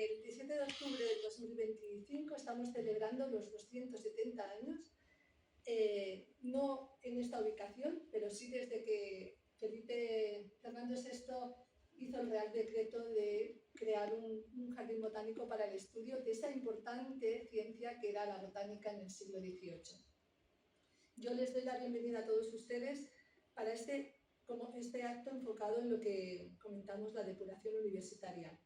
el 17 de octubre del 2025 estamos celebrando los 270 años, no en esta ubicación, pero sí desde que Felipe Fernando VI hizo el Real Decreto de crear un jardín botánico para el estudio de esa importante ciencia que era la botánica en el siglo XVIII. Yo les doy la bienvenida a todos ustedes para este acto enfocado en lo que comentamos, la depuración universitaria.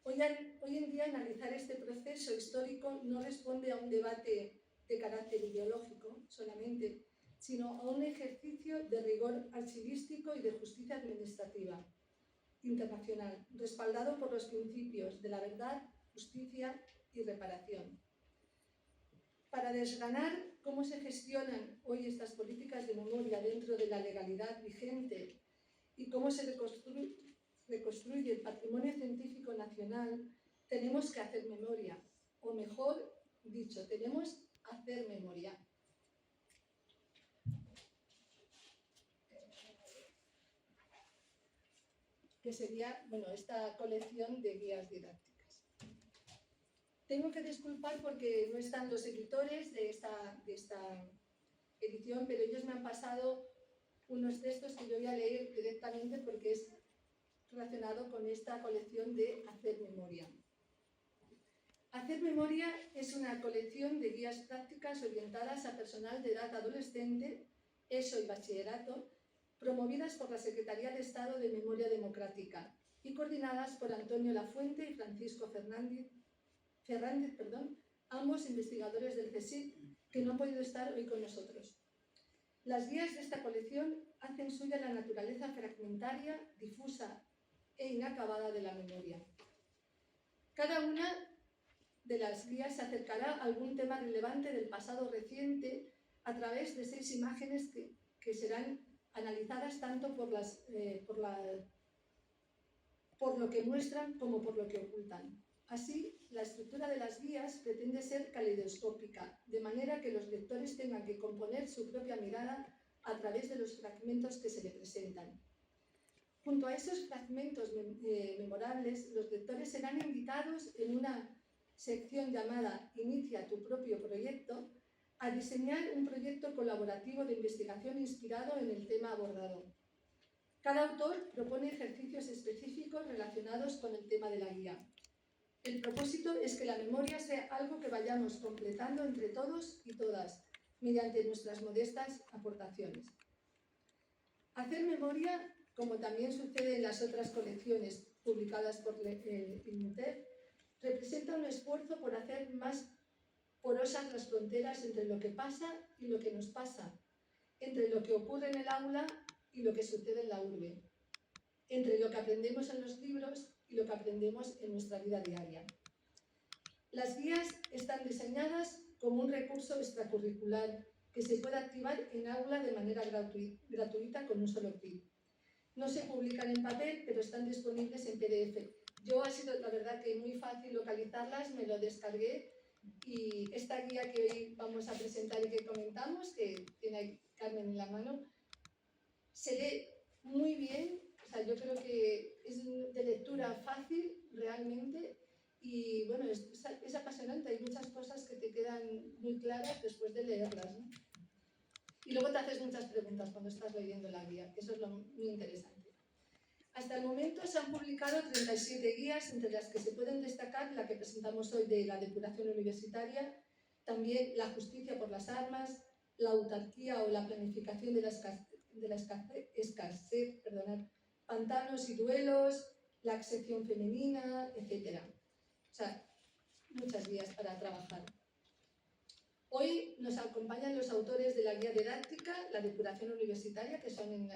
Hoy en día analizar este proceso histórico no responde a un debate de carácter ideológico solamente, sino a un ejercicio de rigor archivístico y de justicia administrativa internacional, respaldado por los principios de la verdad, justicia y reparación. Para desgranar cómo se gestionan hoy estas políticas de memoria dentro de la legalidad vigente y cómo se reconstruye el patrimonio científico nacional, tenemos que hacer memoria, o mejor dicho, tenemos que hacer memoria. Que sería, bueno, esta colección de guías didácticas. Tengo que disculpar porque no están los editores de esta edición, pero ellos me han pasado unos textos que yo voy a leer directamente porque es relacionado con esta colección de Hacer Memoria. Hacer Memoria es una colección de guías prácticas orientadas a personal de edad adolescente, ESO y bachillerato, promovidas por la Secretaría de Estado de Memoria Democrática y coordinadas por Antonio Lafuente y Francisco Fernández, ambos investigadores del CSIC, que no han podido estar hoy con nosotros. Las guías de esta colección hacen suya la naturaleza fragmentaria, difusa e inacabada de la memoria. Cada una de las guías se acercará a algún tema relevante del pasado reciente a través de 6 imágenes que serán analizadas tanto por lo que muestran como por lo que ocultan. Así, la estructura de las guías pretende ser caleidoscópica, de manera que los lectores tengan que componer su propia mirada a través de los fragmentos que se le presentan. Junto a esos fragmentos memorables, los lectores serán invitados en una sección llamada Inicia tu propio proyecto a diseñar un proyecto colaborativo de investigación inspirado en el tema abordado. Cada autor propone ejercicios específicos relacionados con el tema de la guía. El propósito es que la memoria sea algo que vayamos completando entre todos y todas, mediante nuestras modestas aportaciones. Hacer memoria, como también sucede en las otras colecciones publicadas por el INUTEF, representa un esfuerzo por hacer más porosas las fronteras entre lo que pasa y lo que nos pasa, entre lo que ocurre en el aula y lo que sucede en la urbe, entre lo que aprendemos en los libros y lo que aprendemos en nuestra vida diaria. Las guías están diseñadas como un recurso extracurricular que se puede activar en aula de manera gratuita con un solo clic. No se publican en papel, pero están disponibles en PDF. Yo ha sido, la verdad, que muy fácil localizarlas, me lo descargué y esta guía que hoy vamos a presentar y que comentamos, que tiene ahí Carmen en la mano, se lee muy bien, o sea, yo creo que es de lectura fácil realmente y bueno, es apasionante, hay muchas cosas que te quedan muy claras después de leerlas, ¿no? Y luego te haces muchas preguntas cuando estás leyendo la guía, que eso es lo muy interesante. Hasta el momento se han publicado 37 guías, entre las que se pueden destacar la que presentamos hoy de la depuración universitaria, también la justicia por las armas, la autarquía o la planificación de la escasez, pantanos y duelos, la excepción femenina, etc. O sea, muchas guías para trabajar. Hoy nos acompañan los autores de la guía didáctica, la depuración universitaria, que son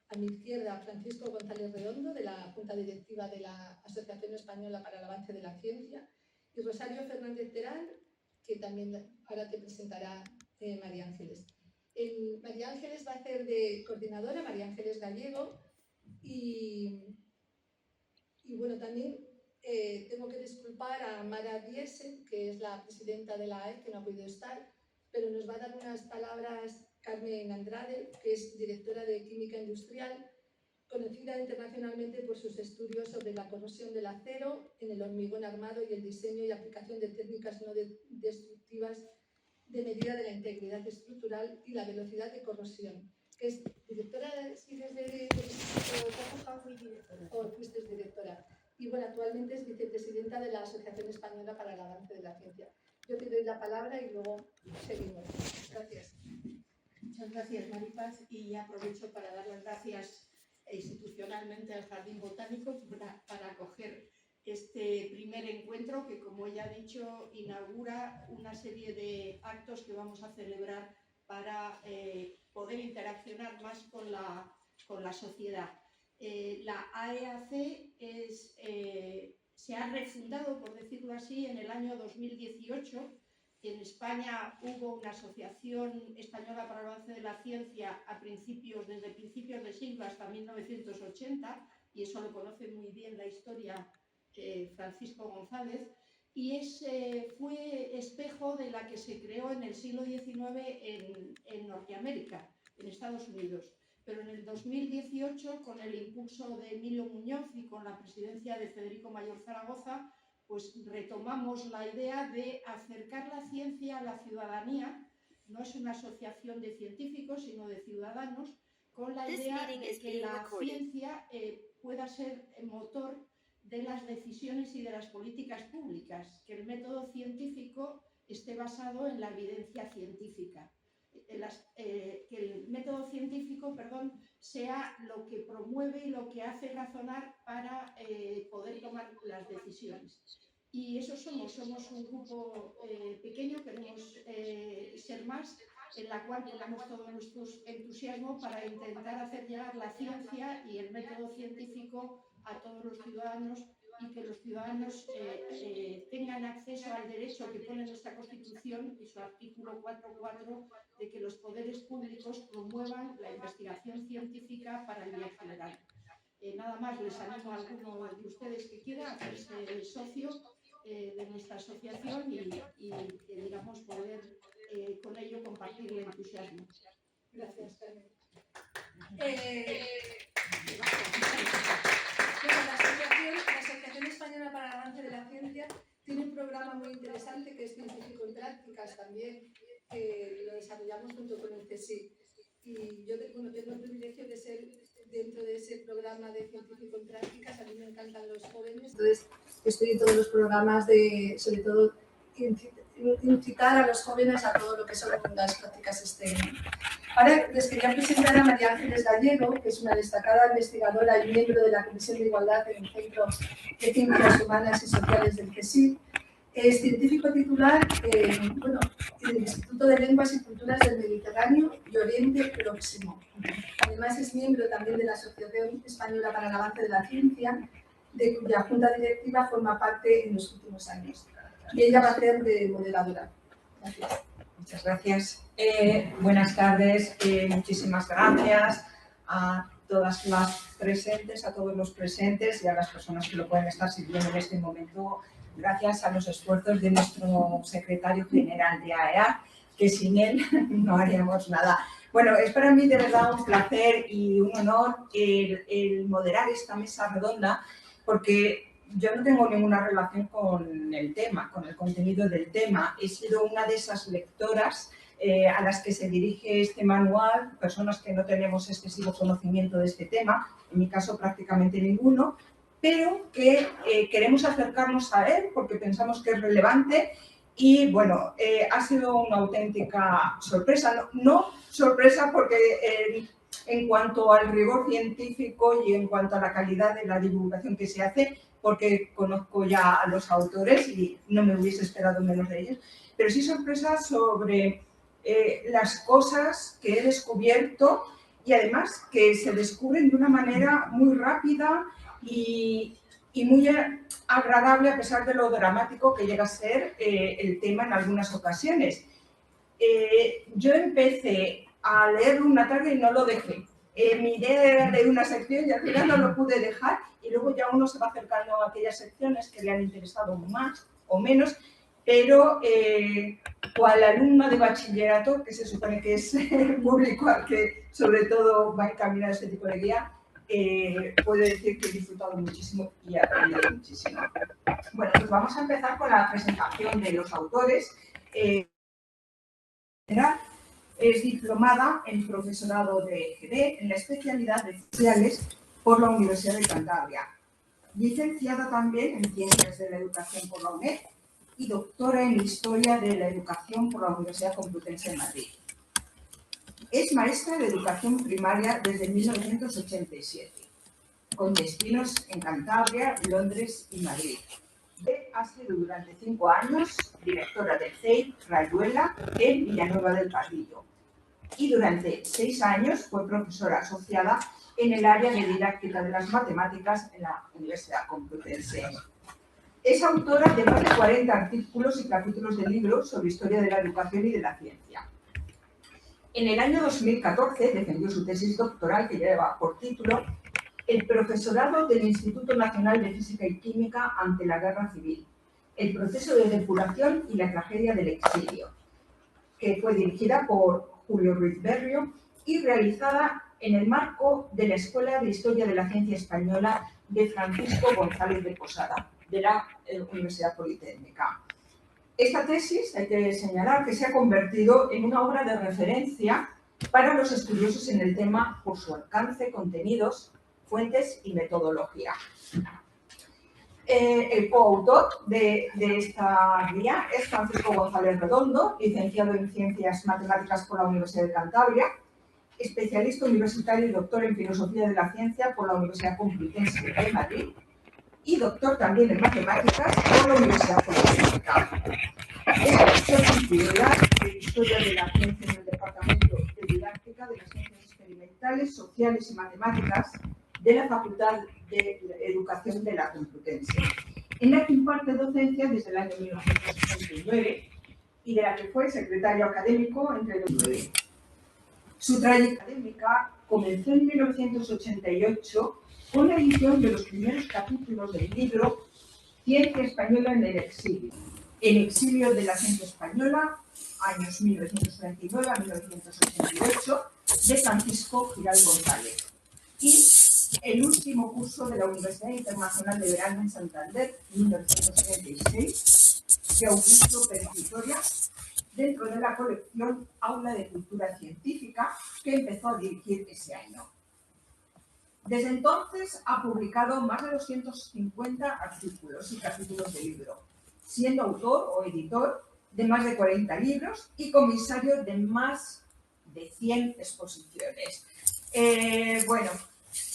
a mi izquierda Francisco González Redondo, de la Junta Directiva de la Asociación Española para el Avance de la Ciencia, y Rosario Fernández Terán, que también ahora te presentará María Ángeles. María Ángeles va a hacer de coordinadora, María Ángeles Gallego, y bueno, también tengo que disculpar a Mara Diesen, que es la presidenta de la AEC, que no ha podido estar, pero nos va a dar unas palabras Carmen Andrade, que es directora de Química Industrial, conocida internacionalmente por sus estudios sobre la corrosión del acero en el hormigón armado y el diseño y aplicación de técnicas no destructivas de medida de la integridad estructural y la velocidad de corrosión, que es directora de o fuiste directora. Y bueno, actualmente es vicepresidenta de la Asociación Española para el Avance de la Ciencia. Yo te doy la palabra y luego seguimos. Gracias. Muchas gracias, Maripaz, y aprovecho para dar las gracias institucionalmente al Jardín Botánico para acoger este primer encuentro que, como ella ha dicho, inaugura una serie de actos que vamos a celebrar para poder interaccionar más con la sociedad. La AEAC se ha refundado, por decirlo así, en el año 2018. En España hubo una Asociación Española para el Avance de la Ciencia desde principios del siglo hasta 1980, y eso lo conoce muy bien la historia Francisco González, y fue espejo de la que se creó en el siglo XIX en Norteamérica, en Estados Unidos. Pero en el 2018, con el impulso de Emilio Muñoz y con la presidencia de Federico Mayor Zaragoza, pues retomamos la idea de acercar la ciencia a la ciudadanía. No es una asociación de científicos, sino de ciudadanos, con la idea de que la ciencia pueda ser el motor de las decisiones y de las políticas públicas, que el método científico esté basado en la evidencia científica. Que el método científico, sea lo que promueve y lo que hace razonar para poder tomar las decisiones. Y eso somos un grupo pequeño, queremos ser más, en la cual ponemos todo nuestro entusiasmo para intentar hacer llegar la ciencia y el método científico a todos los ciudadanos, y que los ciudadanos tengan acceso al derecho que pone nuestra Constitución y su artículo 4.4, de que los poderes públicos promuevan la investigación científica para el bien general. Nada más, les animo a alguno de ustedes que quiera hacerse socio de nuestra asociación y digamos, poder con ello compartir el entusiasmo. Gracias, Carmen. La Asociación Española para el Avance de la Ciencia tiene un programa muy interesante que es Científico en Prácticas también, que lo desarrollamos junto con el CSIC. Y yo tengo el privilegio de ser dentro de ese programa de Científico en Prácticas. A mí me encantan los jóvenes, entonces estoy en todos los programas de, sobre todo, incitar a los jóvenes a todo lo que son las prácticas STEM. Ahora les quería presentar a María Ángeles Gallego, que es una destacada investigadora y miembro de la Comisión de Igualdad en el Centro de Ciencias Humanas y Sociales del CSIC. Es científico titular en el Instituto de Lenguas y Culturas del Mediterráneo y Oriente Próximo. Además es miembro también de la Asociación Española para el Avance de la Ciencia, de cuya junta directiva forma parte en los últimos años. Y ella va a ser de moderadora. Gracias. Muchas gracias. Buenas tardes. Muchísimas gracias a todas las presentes, a todos los presentes y a las personas que lo pueden estar siguiendo en este momento. Gracias a los esfuerzos de nuestro secretario general de AEA, que sin él no haríamos nada. Bueno, es para mí de verdad un placer y un honor el moderar esta mesa redonda, porque yo no tengo ninguna relación con el tema, con el contenido del tema. He sido una de esas lectoras a las que se dirige este manual, personas que no tenemos excesivo conocimiento de este tema, en mi caso prácticamente ninguno, pero que queremos acercarnos a él porque pensamos que es relevante. Y bueno, ha sido una auténtica sorpresa, no sorpresa porque en cuanto al rigor científico y en cuanto a la calidad de la divulgación que se hace, porque conozco ya a los autores y no me hubiese esperado menos de ellos, pero sí sorpresa sobre las cosas que he descubierto y además que se descubren de una manera muy rápida y muy agradable a pesar de lo dramático que llega a ser el tema en algunas ocasiones. Yo empecé a leerlo una tarde y no lo dejé. Miré, leí una sección y al final no lo pude dejar y luego ya uno se va acercando a aquellas secciones que le han interesado más o menos, pero cual alumna de bachillerato, que se supone que es el público al que sobre todo va encaminado este tipo de guía, puedo decir que he disfrutado muchísimo y he aprendido muchísimo. Bueno, pues vamos a empezar con la presentación de los autores. Es diplomada en profesorado de EGB en la especialidad de Sociales por la Universidad de Cantabria. Licenciada también en Ciencias de la Educación por la UNED y doctora en Historia de la Educación por la Universidad Complutense de Madrid. Es maestra de educación primaria desde 1987, con destinos en Cantabria, Londres y Madrid. Ha sido durante 5 años directora del CEIP Rayuela en Villanueva del Pardillo y durante 6 años fue profesora asociada en el área de didáctica de las matemáticas en la Universidad Complutense. Es autora de más de 40 artículos y capítulos de libros sobre historia de la educación y de la ciencia. En el año 2014 defendió su tesis doctoral que lleva por título El profesorado del Instituto Nacional de Física y Química ante la Guerra Civil, el proceso de depuración y la tragedia del exilio, que fue dirigida por Julio Ruiz Berrio y realizada en el marco de la Escuela de Historia de la Ciencia Española de Francisco González de Posada, de la Universidad Politécnica. Esta tesis, hay que señalar que se ha convertido en una obra de referencia para los estudiosos en el tema por su alcance, contenidos, fuentes y metodología. El coautor de esta guía es Francisco González Redondo, licenciado en Ciencias Matemáticas por la Universidad de Cantabria, especialista universitario y doctor en Filosofía de la Ciencia por la Universidad Complutense de Madrid y doctor también en Matemáticas por la Universidad Politécnica. Es profesor titular de Historia de la Ciencia en el Departamento de Didáctica de las Ciencias Experimentales, Sociales y Matemáticas de la Facultad de Educación de la Complutense, en la que imparte docencia desde el año 1969 y de la que fue secretario académico entre 2009. Su trayectoria académica comenzó en 1988 con la edición de los primeros capítulos del libro Ciencia Española en el Exilio. El exilio de la ciencia española, años 1939 a 1988, de Francisco Giral González. Y el último curso de la Universidad Internacional de Verano en Santander, 1976, de Augusto Pérez Vitoria, dentro de la colección Aula de Cultura Científica, que empezó a dirigir ese año. Desde entonces ha publicado más de 250 artículos y capítulos de libro, siendo autor o editor de más de 40 libros y comisario de más de 100 exposiciones. Bueno,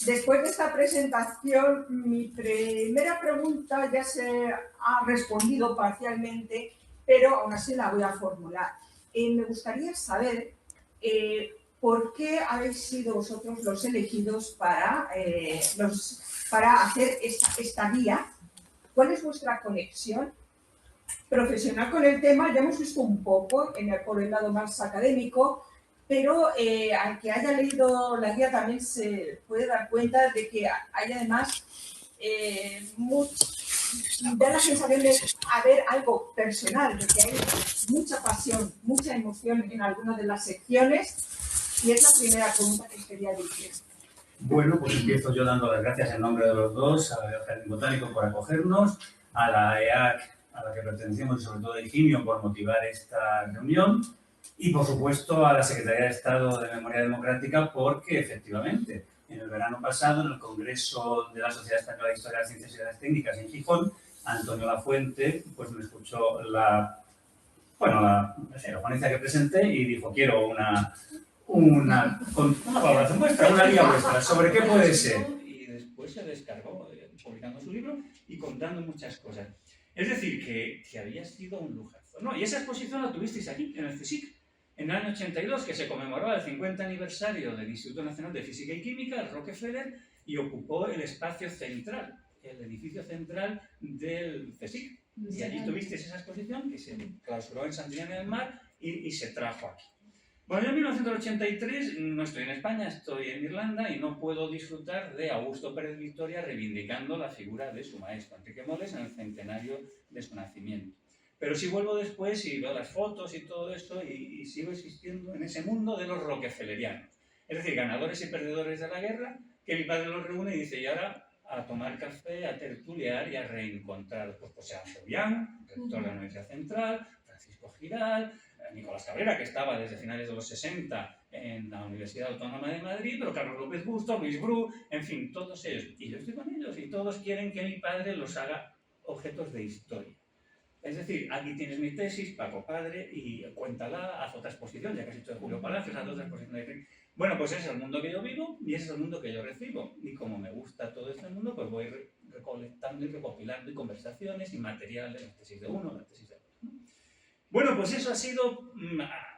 después de esta presentación, mi primera pregunta ya se ha respondido parcialmente, pero aún así la voy a formular. Me gustaría saber ¿por qué habéis sido vosotros los elegidos para hacer esta guía? ¿Cuál es vuestra conexión profesional con el tema? Ya hemos visto un poco por el lado más académico, pero al que haya leído la guía también se puede dar cuenta de que hay además da la sensación de haber algo personal, de que hay mucha pasión, mucha emoción en algunas de las secciones. Y es la primera pregunta que quería dirigir. Bueno, pues empiezo yo dando las gracias en nombre de los dos, al Jardín Botánico por acogernos, a la EAC, a la que pertenecemos, y sobre todo a Higinio por motivar esta reunión, y por supuesto a la Secretaría de Estado de Memoria Democrática, porque efectivamente en el verano pasado, en el Congreso de la Sociedad Española de Historia de las Ciencias y de las Técnicas en Gijón, Antonio Lafuente pues me escuchó la ponencia que presenté y dijo: quiero una colaboración vuestra, una guía vuestra, ¿sobre qué puede ser? Y después se descargó, publicando su libro y contando muchas cosas. Es decir, que había sido un lujazo, ¿no? Y esa exposición la tuvisteis aquí, en el CSIC, en el año 82, que se conmemoraba el 50 aniversario del Instituto Nacional de Física y Química, el Rockefeller, y ocupó el espacio central, el edificio central del CSIC. Y allí tuvisteis esa exposición que se clausuró en Santillana del Mar y se trajo aquí. Bueno, yo en 1983 no estoy en España, estoy en Irlanda y no puedo disfrutar de Augusto Pérez Vitoria reivindicando la figura de su maestro, Enrique Moles, en el centenario de su nacimiento. Pero sí vuelvo después y veo las fotos y todo esto y sigo existiendo en ese mundo de los rockefellerianos. Es decir, ganadores y perdedores de la guerra que mi padre los reúne y dice, y ahora a tomar café, a tertuliar y a reencontrar, pues Jean Fabián, rector de la Universidad Central, Francisco Giral, Nicolás Cabrera, que estaba desde finales de los 60 en la Universidad Autónoma de Madrid, pero Carlos López Busto, Luis Bru, en fin, todos ellos. Y yo estoy con ellos y todos quieren que mi padre los haga objetos de historia. Es decir, aquí tienes mi tesis, Paco Padre, y cuéntala, haz otra exposición, ya que has hecho de Julio Palacios, haz otra exposición de... Bueno, pues ese es el mundo que yo vivo y ese es el mundo que yo recibo. Y como me gusta todo este mundo, pues voy recolectando y recopilando y conversaciones y material de la tesis de uno, la tesis de otro, ¿no? Bueno, pues eso ha sido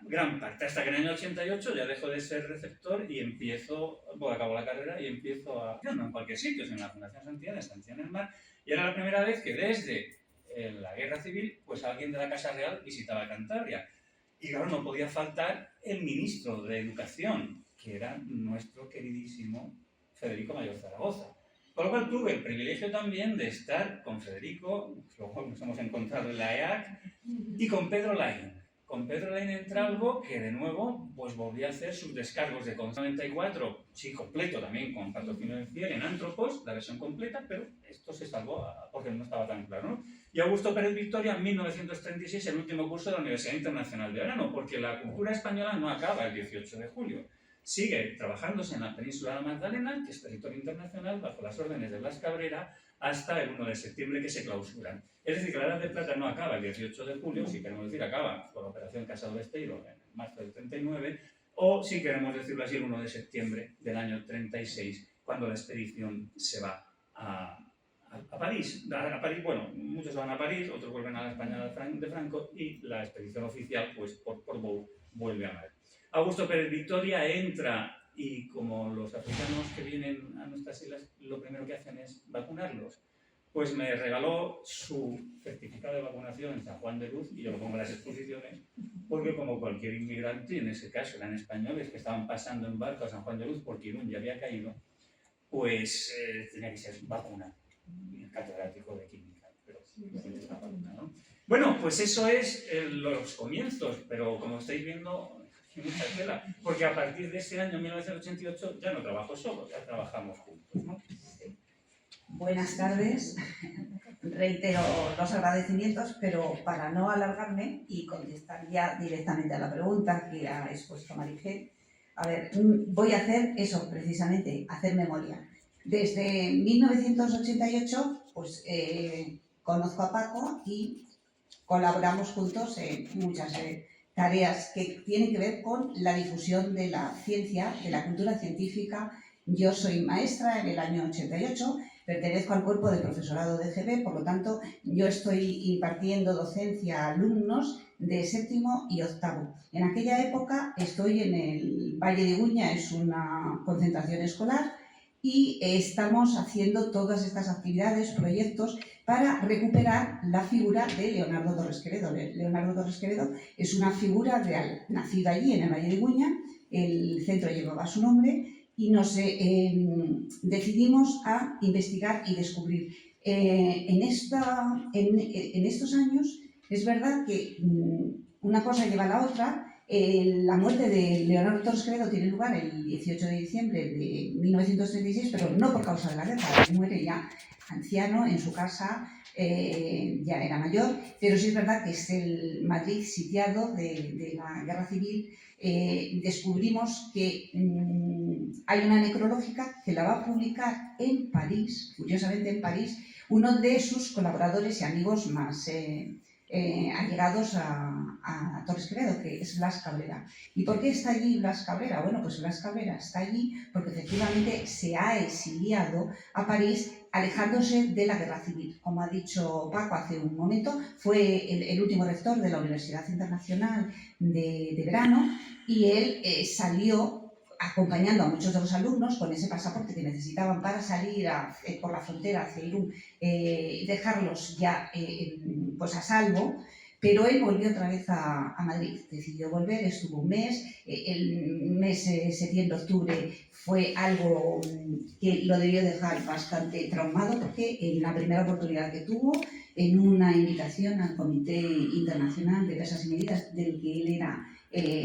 gran parte, hasta que en el año 88 ya dejo de ser receptor y empiezo, pues acabo la carrera y empiezo a... No en cualquier sitio, sino en la Fundación Santillana, Estancia en el Mar, y era la primera vez que desde la Guerra Civil, pues alguien de la Casa Real visitaba Cantabria. Y claro, no podía faltar el ministro de Educación, que era nuestro queridísimo Federico Mayor Zaragoza. Por lo cual tuve el privilegio también de estar con Federico, luego nos hemos encontrado en la EAC, y con Pedro Laín. Con Pedro Laín en Tralgo, que de nuevo pues volví a hacer sus descargos de Conza 94, sí, completo también, con patrocinio del CIEL en Antropos, la versión completa, pero esto se salvó porque no estaba tan claro, ¿no? Y Augusto Pérez Victoria, en 1936, el último curso de la Universidad Internacional de Verano, porque la cultura española no acaba el 18 de julio. Sigue trabajándose en la península de la Magdalena, que es territorio internacional, bajo las órdenes de Blas Cabrera, hasta el 1 de septiembre que se clausuran. Es decir, que la Edad de Plata no acaba el 18 de julio, si queremos decir acaba por la Operación Casado Besteiro en marzo del 39, o si queremos decirlo así, el 1 de septiembre del año 36, cuando la expedición se va a París. A París, bueno, muchos van a París, otros vuelven a la España de Franco y la expedición oficial, pues por Bou, vuelve a Madrid. Augusto Pérez Victoria entra y como los africanos que vienen a nuestras islas lo primero que hacen es vacunarlos, pues me regaló su certificado de vacunación en San Juan de Luz y yo lo pongo en las exposiciones porque como cualquier inmigrante, en ese caso eran españoles que estaban pasando en barco a San Juan de Luz porque Irún ya había caído, pues tenía que ser vacunado, catedrático de química, pero estaba vacunado, ¿no? Bueno, pues eso es los comienzos, pero como estáis viendo, mucha tela, porque a partir de ese año 1988 ya no trabajo solo, ya trabajamos juntos, ¿no? Buenas tardes. Reitero los agradecimientos, pero para no alargarme y contestar ya directamente a la pregunta que ha expuesto Marigé, a ver, voy a hacer eso precisamente, hacer memoria. Desde 1988, pues conozco a Paco y colaboramos juntos en muchas tareas que tienen que ver con la difusión de la ciencia, de la cultura científica. Yo soy maestra en el año 88, pertenezco al cuerpo de profesorado de GB, por lo tanto, yo estoy impartiendo docencia a alumnos de séptimo y octavo. En aquella época estoy en el Valle de Iguña, es una concentración escolar, y estamos haciendo todas estas actividades, proyectos, para recuperar la figura de Leonardo Torres Quevedo. Leonardo Torres Quevedo es una figura real, nacida allí en el Valle de Iguña, el centro llevaba su nombre, y nos decidimos a investigar y descubrir. En estos años es verdad que una cosa lleva a la otra. La muerte de Leonardo Torres Quevedo tiene lugar el 18 de diciembre de 1936, pero no por causa de la guerra, él muere ya anciano en su casa, ya era mayor, pero sí es verdad que es el Madrid sitiado de la Guerra Civil. Descubrimos que hay una necrológica que la va a publicar en París, curiosamente en París, uno de sus colaboradores y amigos más allegados a Torres Quevedo, que es Blas Cabrera. ¿Y por qué está allí Blas Cabrera? Bueno, pues Blas Cabrera está allí porque efectivamente se ha exiliado a París alejándose de la guerra civil. Como ha dicho Paco hace un momento, fue el último rector de la Universidad Internacional de Verano y él salió acompañando a muchos de los alumnos con ese pasaporte que necesitaban para salir por la frontera hacia Irún, dejarlos ya pues a salvo, pero él volvió otra vez a Madrid, decidió volver, estuvo un mes, el mes de septiembre-octubre fue algo que lo debió dejar bastante traumado porque en la primera oportunidad que tuvo, en una invitación al Comité Internacional de Pesas y Medidas, del que él era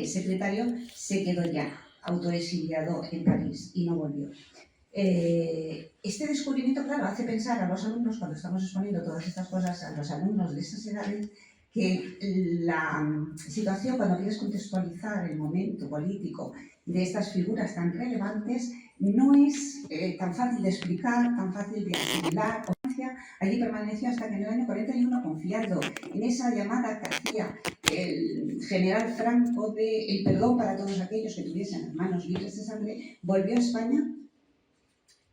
secretario, se quedó ya autoexiliado en París y no volvió. Este descubrimiento, claro, hace pensar a los alumnos, cuando estamos exponiendo todas estas cosas a los alumnos de estas edades, que la situación, cuando quieres contextualizar el momento político de estas figuras tan relevantes, no es tan fácil de explicar, tan fácil de asimilar. Allí permaneció hasta que en el año 41, confiando en esa llamada que hacía el general Franco de el perdón para todos aquellos que tuviesen las manos libres de sangre, volvió a España,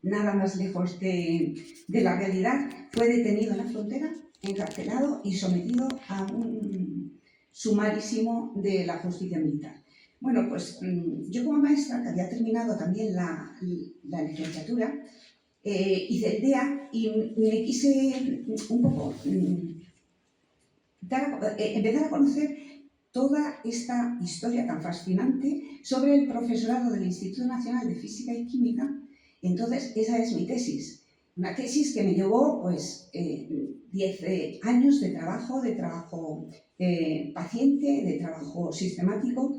nada más lejos de la realidad. Fue detenido en la frontera, encarcelado y sometido a un sumarísimo de la justicia militar. Bueno, pues yo como maestra, que había terminado también la licenciatura, hice el DEA y me quise un poco empezar a conocer toda esta historia tan fascinante sobre el profesorado del Instituto Nacional de Física y Química. Entonces, esa es mi tesis. Una tesis que me llevó pues 10 años de trabajo paciente, de trabajo sistemático,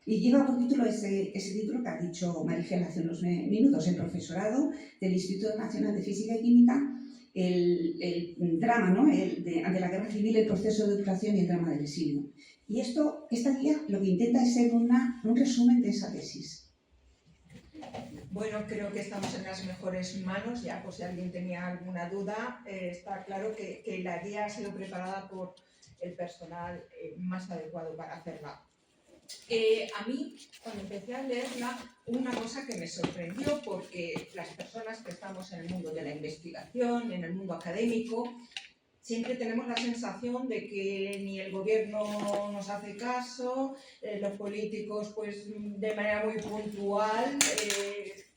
y lleva por título ese título que ha dicho Marigel hace unos minutos, el profesorado del Instituto Nacional de Física y Química, el drama, ¿no? Ante la guerra civil, el proceso de educación y el drama del exilio. Y esta guía lo que intenta es ser un resumen de esa tesis. Bueno, creo que estamos en las mejores manos, ya por si alguien tenía alguna duda. Está claro que la guía ha sido preparada por el personal más adecuado para hacerla. A mí, cuando empecé a leerla, una cosa que me sorprendió, porque las personas que estamos en el mundo de la investigación, en el mundo académico, siempre tenemos la sensación de que ni el gobierno nos hace caso, los políticos pues de manera muy puntual,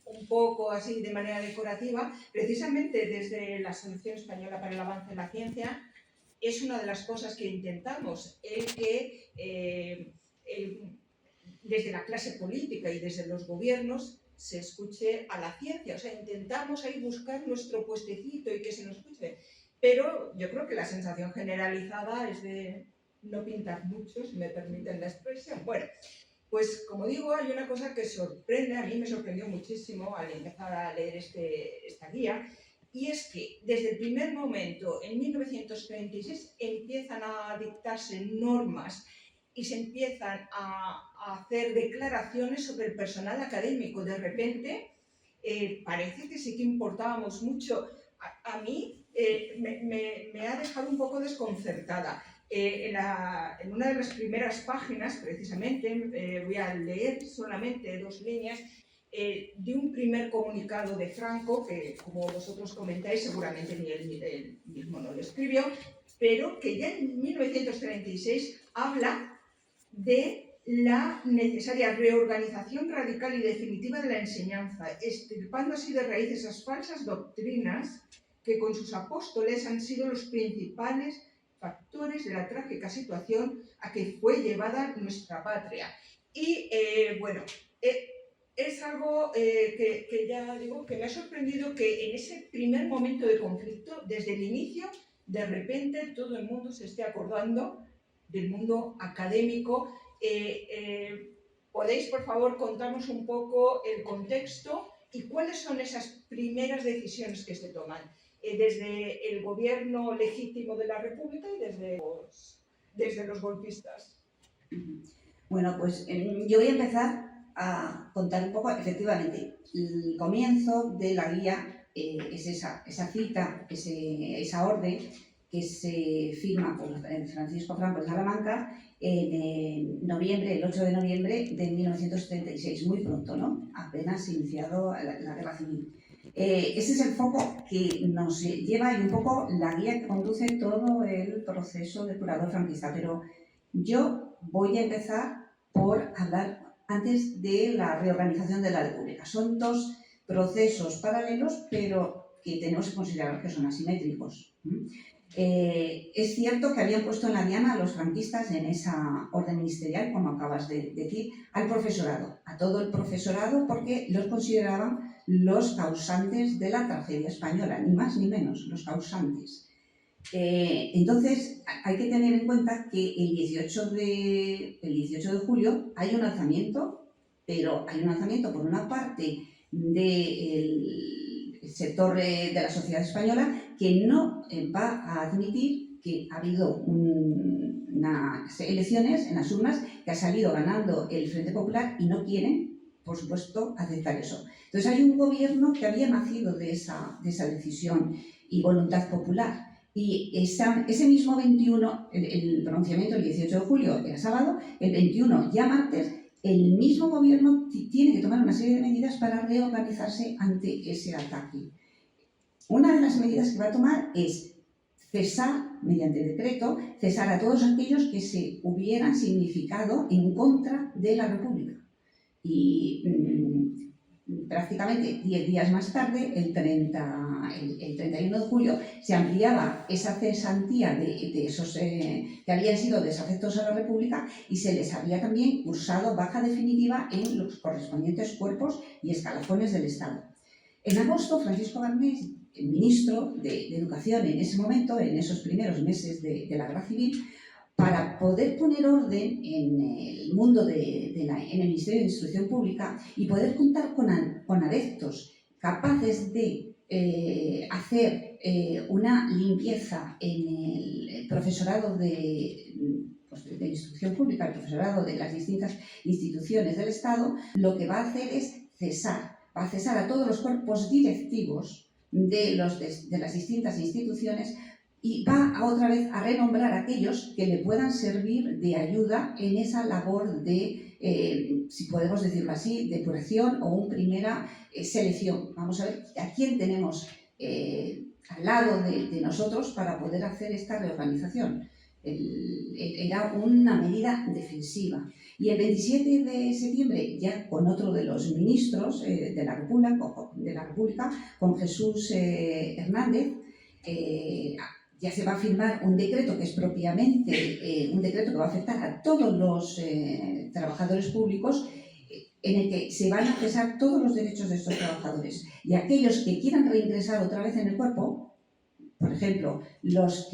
un poco así de manera decorativa. Precisamente desde la Asociación Española para el Avance en la Ciencia es una de las cosas que intentamos, desde la clase política y desde los gobiernos se escuche a la ciencia. O sea, intentamos ahí buscar nuestro puestecito y que se nos escuche. Pero yo creo que la sensación generalizada es de no pintar mucho, si me permiten la expresión. Bueno, pues como digo, hay una cosa que sorprende, a mí me sorprendió muchísimo al empezar a leer esta guía, y es que desde el primer momento, en 1936, empiezan a dictarse normas y se empiezan a hacer declaraciones sobre el personal académico. De repente, parece que sí que importábamos mucho. A mí me ha dejado un poco desconcertada. En una de las primeras páginas, precisamente, voy a leer solamente 2 líneas de un primer comunicado de Franco, que como vosotros comentáis, seguramente ni él mismo no lo escribió, pero que ya en 1936 habla de la necesaria reorganización radical y definitiva de la enseñanza, extirpando así de raíz esas falsas doctrinas que con sus apóstoles han sido los principales factores de la trágica situación a que fue llevada nuestra patria. Y bueno, es algo que ya digo que me ha sorprendido, que en ese primer momento de conflicto, desde el inicio, de repente todo el mundo se esté acordando del mundo académico. ¿Podéis, por favor, contarnos un poco el contexto y cuáles son esas primeras decisiones que se toman desde el gobierno legítimo de la República y desde los golpistas? Bueno, pues yo voy a empezar a contar un poco, efectivamente, el comienzo de la guía es esa cita, esa orden que se firma por Francisco Franco en Salamanca en noviembre, el 8 de noviembre de 1936, muy pronto, ¿no? Apenas iniciado la guerra civil. Ese es el foco que nos lleva y un poco la guía que conduce todo el proceso depurador franquista. Pero yo voy a empezar por hablar antes de la reorganización de la República. Son 2 procesos paralelos, pero que tenemos que considerar que son asimétricos. Es cierto que habían puesto en la diana a los franquistas en esa orden ministerial, como acabas de decir, al profesorado, a todo el profesorado, porque los consideraban los causantes de la tragedia española, ni más ni menos, los causantes. Entonces, hay que tener en cuenta que el 18 de julio hay un alzamiento, pero hay un alzamiento por una parte del sector de la sociedad española que no va a admitir que ha habido unas elecciones en las urnas que ha salido ganando el Frente Popular y no quieren, por supuesto, aceptar eso. Entonces hay un gobierno que había nacido de esa decisión y voluntad popular. Y ese mismo 21, el pronunciamiento el 18 de julio era sábado, el 21 ya martes, el mismo gobierno tiene que tomar una serie de medidas para reorganizarse ante ese ataque. Una de las medidas que va a tomar es cesar, mediante decreto, cesar a todos aquellos que se hubieran significado en contra de la República. Y prácticamente 10 días más tarde, el 31 de julio, se ampliaba esa cesantía de esos que habían sido desafectos a la República y se les había también cursado baja definitiva en los correspondientes cuerpos y escalafones del Estado. En agosto, Francisco Garnés, el ministro de Educación en ese momento, en esos primeros meses de la Guerra Civil, para poder poner orden en el mundo en el Ministerio de Instrucción Pública y poder contar con adeptos capaces de hacer una limpieza en el profesorado de Instrucción Pública, el profesorado de las distintas instituciones del Estado, lo que va a hacer es cesar a todos los cuerpos directivos de las distintas instituciones y va otra vez a renombrar a aquellos que le puedan servir de ayuda en esa labor de, si podemos decirlo así, depuración o una primera selección. Vamos a ver a quién tenemos al lado de nosotros para poder hacer esta reorganización. Era una medida defensiva. Y el 27 de septiembre, ya con otro de los ministros de la República, con Jesús Hernández, ya se va a firmar un decreto que es propiamente un decreto que va a afectar a todos los trabajadores públicos, en el que se van a cesar todos los derechos de estos trabajadores. Y aquellos que quieran reingresar otra vez en el cuerpo, por ejemplo, los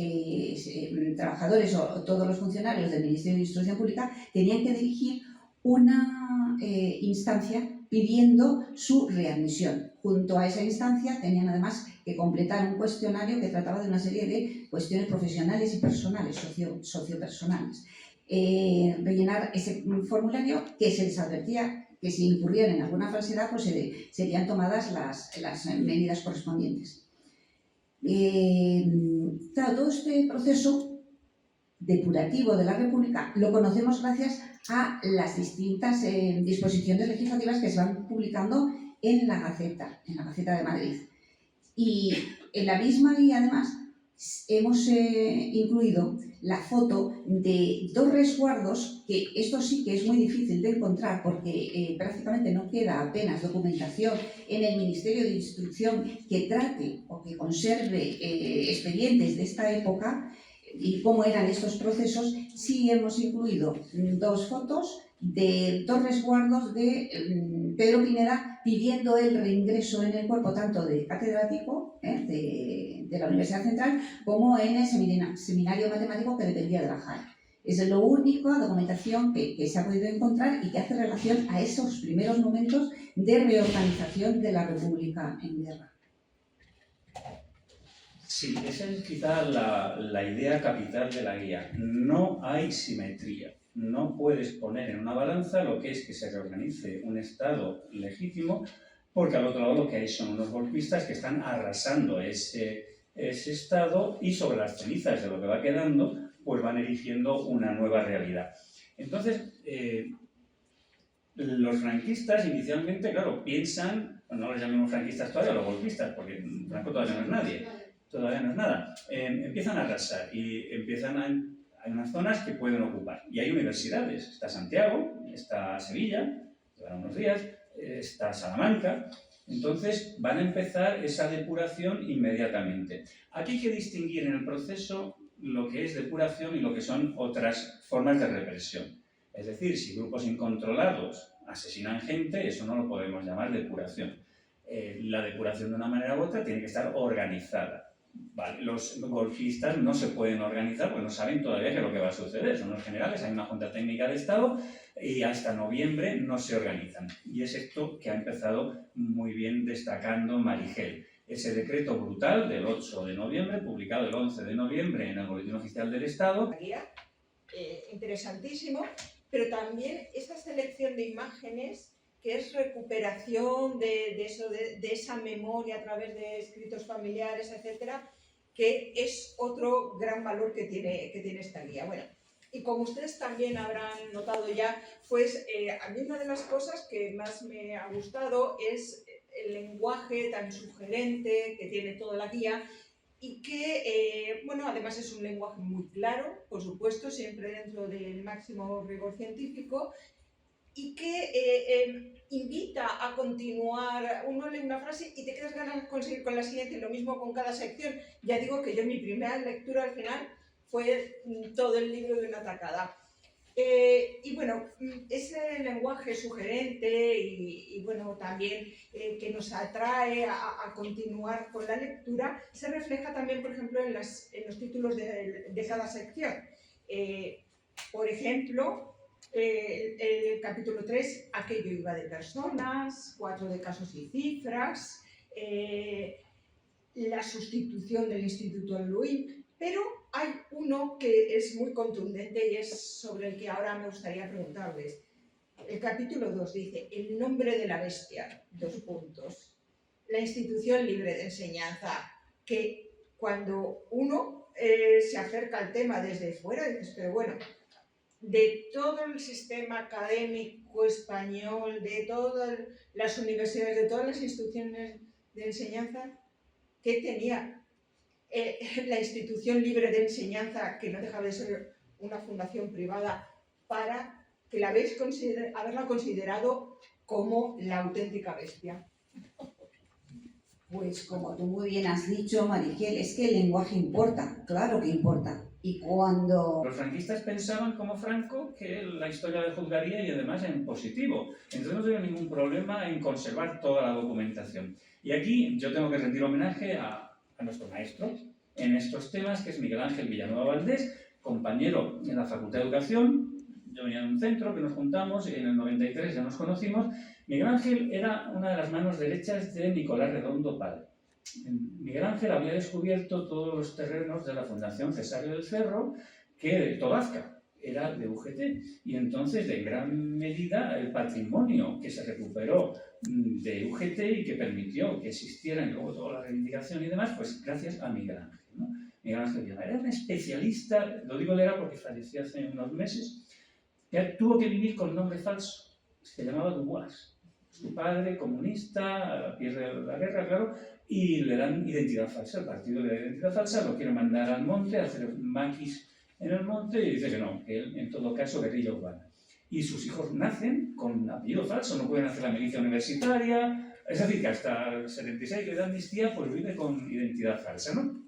trabajadores o todos los funcionarios del Ministerio de Instrucción Pública tenían que dirigir una instancia pidiendo su readmisión. Junto a esa instancia tenían además que completar un cuestionario que trataba de una serie de cuestiones profesionales y personales, sociopersonales. Rellenar ese formulario que se les advertía que si incurrían en alguna falsedad pues serían tomadas las medidas correspondientes. Claro, todo este proceso depurativo de la República lo conocemos gracias a las distintas disposiciones legislativas que se van publicando en la Gaceta de Madrid. Y en la misma guía, además, hemos incluido la foto de dos resguardos, que esto sí que es muy difícil de encontrar porque prácticamente no queda apenas documentación en el Ministerio de Instrucción que trate o que conserve expedientes de esta época y cómo eran estos procesos. Sí hemos incluido dos fotos de dos resguardos de Pedro Pineda pidiendo el reingreso en el cuerpo tanto de catedrático de la Universidad Central como en el seminario matemático que dependía de la JAE. Es la única documentación que se ha podido encontrar y que hace relación a esos primeros momentos de reorganización de la República en guerra. Sí, esa es quizá la idea capital de la guía. No hay simetría. No puedes poner en una balanza lo que es que se reorganice un Estado legítimo, porque al otro lado lo que hay son unos golpistas que están arrasando ese Estado y sobre las cenizas de lo que va quedando, pues van erigiendo una nueva realidad. Entonces, los franquistas inicialmente, claro, piensan, no les llamemos franquistas todavía, los golpistas, porque Franco todavía no es nadie, todavía no es nada, empiezan a arrasar y hay unas zonas que pueden ocupar. Y hay universidades. Está Santiago, está Sevilla, llevará unos días, está Salamanca. Entonces van a empezar esa depuración inmediatamente. Aquí hay que distinguir en el proceso lo que es depuración y lo que son otras formas de represión. Es decir, si grupos incontrolados asesinan gente, eso no lo podemos llamar depuración. La depuración de una manera u otra tiene que estar organizada. Vale, los golfistas no se pueden organizar porque no saben todavía qué es lo que va a suceder. Son los generales, hay una Junta Técnica de Estado y hasta noviembre no se organizan. Y es esto que ha empezado muy bien destacando Marigel. Ese decreto brutal del 8 de noviembre, publicado el 11 de noviembre en el Boletín Oficial del Estado. Interesantísimo, pero también esta selección de imágenes que es recuperación de esa memoria a través de escritos familiares, etcétera, que es otro gran valor que tiene esta guía. Bueno, y como ustedes también habrán notado ya, pues a mí una de las cosas que más me ha gustado es el lenguaje tan sugerente que tiene toda la guía y que, bueno, además es un lenguaje muy claro, por supuesto, siempre dentro del máximo rigor científico, y que invita a continuar. Uno lee una frase y te quedas ganas de conseguir con la siguiente, y lo mismo con cada sección. Ya digo que yo mi primera lectura al final fue todo el libro de una tacada. Y bueno, ese lenguaje sugerente y bueno, también que nos atrae a continuar con la lectura, se refleja también, por ejemplo, en los títulos de cada sección. Por ejemplo, el capítulo 3, aquello iba de personas, 4 de casos y cifras, la sustitución del Instituto Luis, pero hay uno que es muy contundente y es sobre el que ahora me gustaría preguntarles. El capítulo 2 dice, el nombre de la bestia, 2 puntos. La institución libre de enseñanza, que cuando uno se acerca al tema desde fuera, dices, pero bueno, de todo el sistema académico español, de todas las universidades, de todas las instituciones de enseñanza, ¿qué tenía la institución libre de enseñanza, que no dejaba de ser una fundación privada, para que haberla considerado como la auténtica bestia? Pues como tú muy bien has dicho, Marigel, es que el lenguaje importa, claro que importa. Y cuando... Los franquistas pensaban, como Franco, que la historia le juzgaría y además en positivo. Entonces no tuvieron ningún problema en conservar toda la documentación. Y aquí yo tengo que rendir homenaje a nuestro maestro en estos temas, que es Miguel Ángel Villanueva Valdés, compañero en la Facultad de Educación. Yo venía de un centro que nos juntamos y en el 93 ya nos conocimos. Miguel Ángel era una de las manos derechas de Nicolás Redondo padre. Miguel Ángel había descubierto todos los terrenos de la Fundación Cesario del Cerro, que Tobazca era de UGT, y entonces de gran medida el patrimonio que se recuperó de UGT y que permitió que existiera y luego toda la reivindicación y demás, pues gracias a Miguel Ángel, ¿no? Miguel Ángel era un especialista, lo digo era porque falleció hace unos meses, que tuvo que vivir con nombre falso, se llamaba Dubois. Su padre, comunista, pierde la guerra, claro, y le dan identidad falsa. El partido le da identidad falsa, lo quiere mandar al monte, a hacer maquis en el monte, y dice que no, que él, en todo caso, guerrilla urbana. Y sus hijos nacen con apellido falso, no pueden hacer la milicia universitaria, es decir, que hasta el 76, que le da amnistía, pues vive con identidad falsa, ¿no?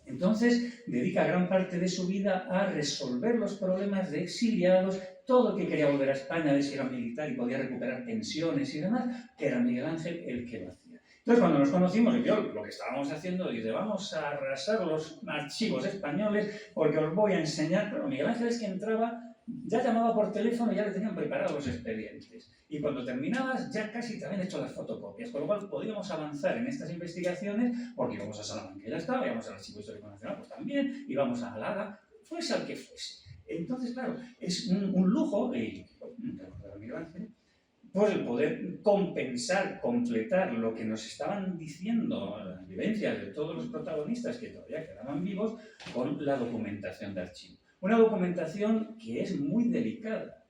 Entonces, dedica gran parte de su vida a resolver los problemas de exiliados, todo el que quería volver a España, de si era militar y podía recuperar pensiones y demás, era Miguel Ángel el que lo hacía. Entonces, cuando nos conocimos y vio lo que estábamos haciendo, dice, vamos a arrasar los archivos españoles porque os voy a enseñar. Pero Miguel Ángel es que entraba, ya llamaba por teléfono y ya le tenían preparados los expedientes. Y cuando terminabas, ya casi te habían hecho las fotocopias, con lo cual podíamos avanzar en estas investigaciones porque íbamos a Salamanca, ya estaba, íbamos al Archivo Histórico Nacional, pues también, íbamos a Alaga, fuese al que fuese. Entonces, claro, es un lujo, y recordar a Miguel Ángel, pues el poder compensar, completar lo que nos estaban diciendo las vivencias de todos los protagonistas que todavía quedaban vivos con la documentación de archivo. Una documentación que es muy delicada,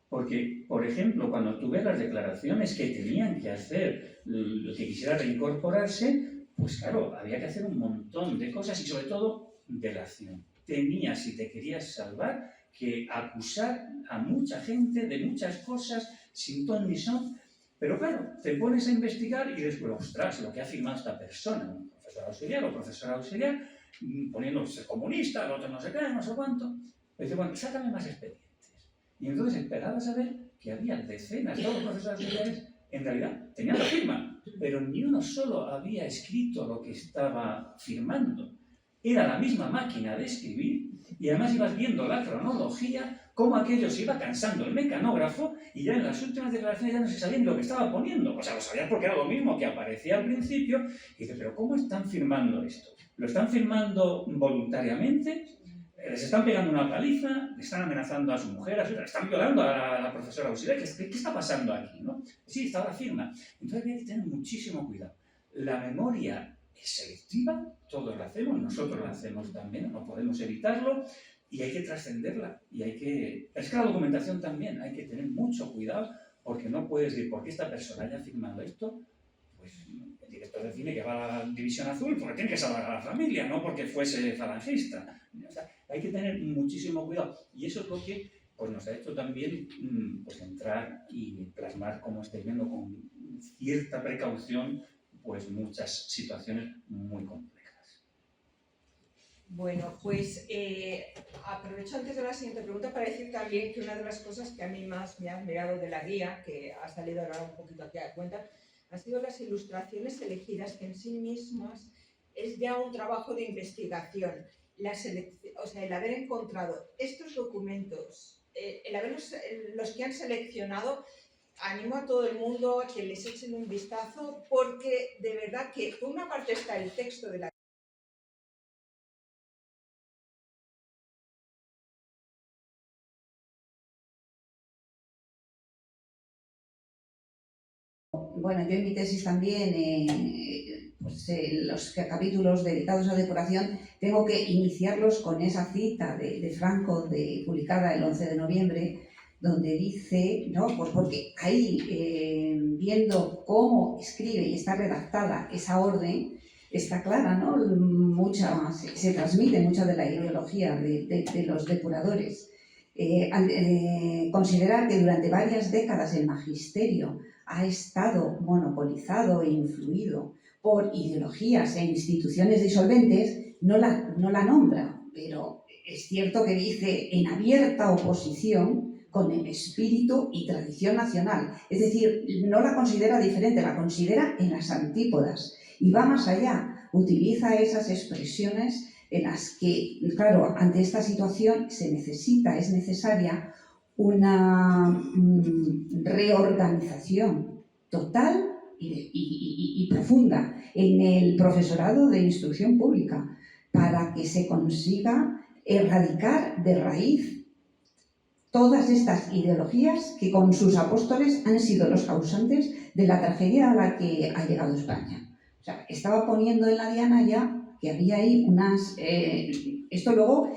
porque, por ejemplo, cuando tú ves las declaraciones que tenían que hacer el que quisiera reincorporarse, pues claro, había que hacer un montón de cosas y sobre todo delación. Tenías, si te querías salvar, que acusar a mucha gente de muchas cosas sin ton ni son. Pero claro, te pones a investigar y después, ostras, lo que ha firmado esta persona, un profesor auxiliar o profesora auxiliar, poniéndose comunista, el otro no sé qué, no sé cuánto. Dice, bueno, sácame más expedientes. Y entonces esperabas a ver que había decenas, todos los profesores auxiliares, en realidad tenían la firma, pero ni uno solo había escrito lo que estaba firmando. era la misma máquina de escribir y además ibas viendo la cronología, cómo aquello se iba cansando el mecanógrafo y ya en las últimas declaraciones ya no se sabía ni lo que estaba poniendo. O sea, lo sabías porque era lo mismo que aparecía al principio. Y dices, ¿pero cómo están firmando esto? ¿Lo están firmando voluntariamente? ¿Les están pegando una paliza? ¿Le están amenazando a su mujer? ¿Le están violando a la profesora auxiliar? ¿Qué está pasando aquí? ¿No? Sí, está la firma. Entonces hay que tener muchísimo cuidado. La memoria es selectiva, todos la hacemos, nosotros la hacemos también, no podemos evitarlo, y hay que trascenderla. Es que la documentación también hay que tener mucho cuidado, porque no puedes decir, ¿por qué esta persona haya firmado esto? Pues el director de cine que va a la División Azul porque tiene que salvar a la familia, no porque fuese falangista. O sea, hay que tener muchísimo cuidado. Y eso es lo que pues, nos ha hecho también pues, entrar y plasmar, como estáis viendo, con cierta precaución, pues muchas situaciones muy complejas. Bueno, pues aprovecho antes de la siguiente pregunta para decir también que una de las cosas que a mí más me ha admirado de la guía, que ha salido ahora un poquito aquí a cuenta, han sido las ilustraciones elegidas, que en sí mismas es ya un trabajo de investigación. O sea, el haber encontrado estos documentos, los que han seleccionado, animo a todo el mundo a que les echen un vistazo, porque de verdad que por una parte está el texto de la Bueno, yo en mi tesis también, pues, los capítulos dedicados a decoración, tengo que iniciarlos con esa cita de Franco, publicada el 11 de noviembre, donde dice, ¿no? Pues porque ahí, viendo cómo escribe y está redactada esa orden, está clara, ¿no? Se transmite mucha de la ideología de los depuradores. Considerar que durante varias décadas el magisterio ha estado monopolizado e influido por ideologías e instituciones disolventes, no la nombra, pero es cierto que dice en abierta oposición con el espíritu y tradición nacional. Es decir, no la considera diferente, la considera en las antípodas y va más allá, utiliza esas expresiones en las que, claro, ante esta situación es necesaria una reorganización total y profunda en el profesorado de instrucción pública para que se consiga erradicar de raíz todas estas ideologías que con sus apóstoles han sido los causantes de la tragedia a la que ha llegado España. O sea, estaba poniendo en la diana ya que había ahí unas... esto luego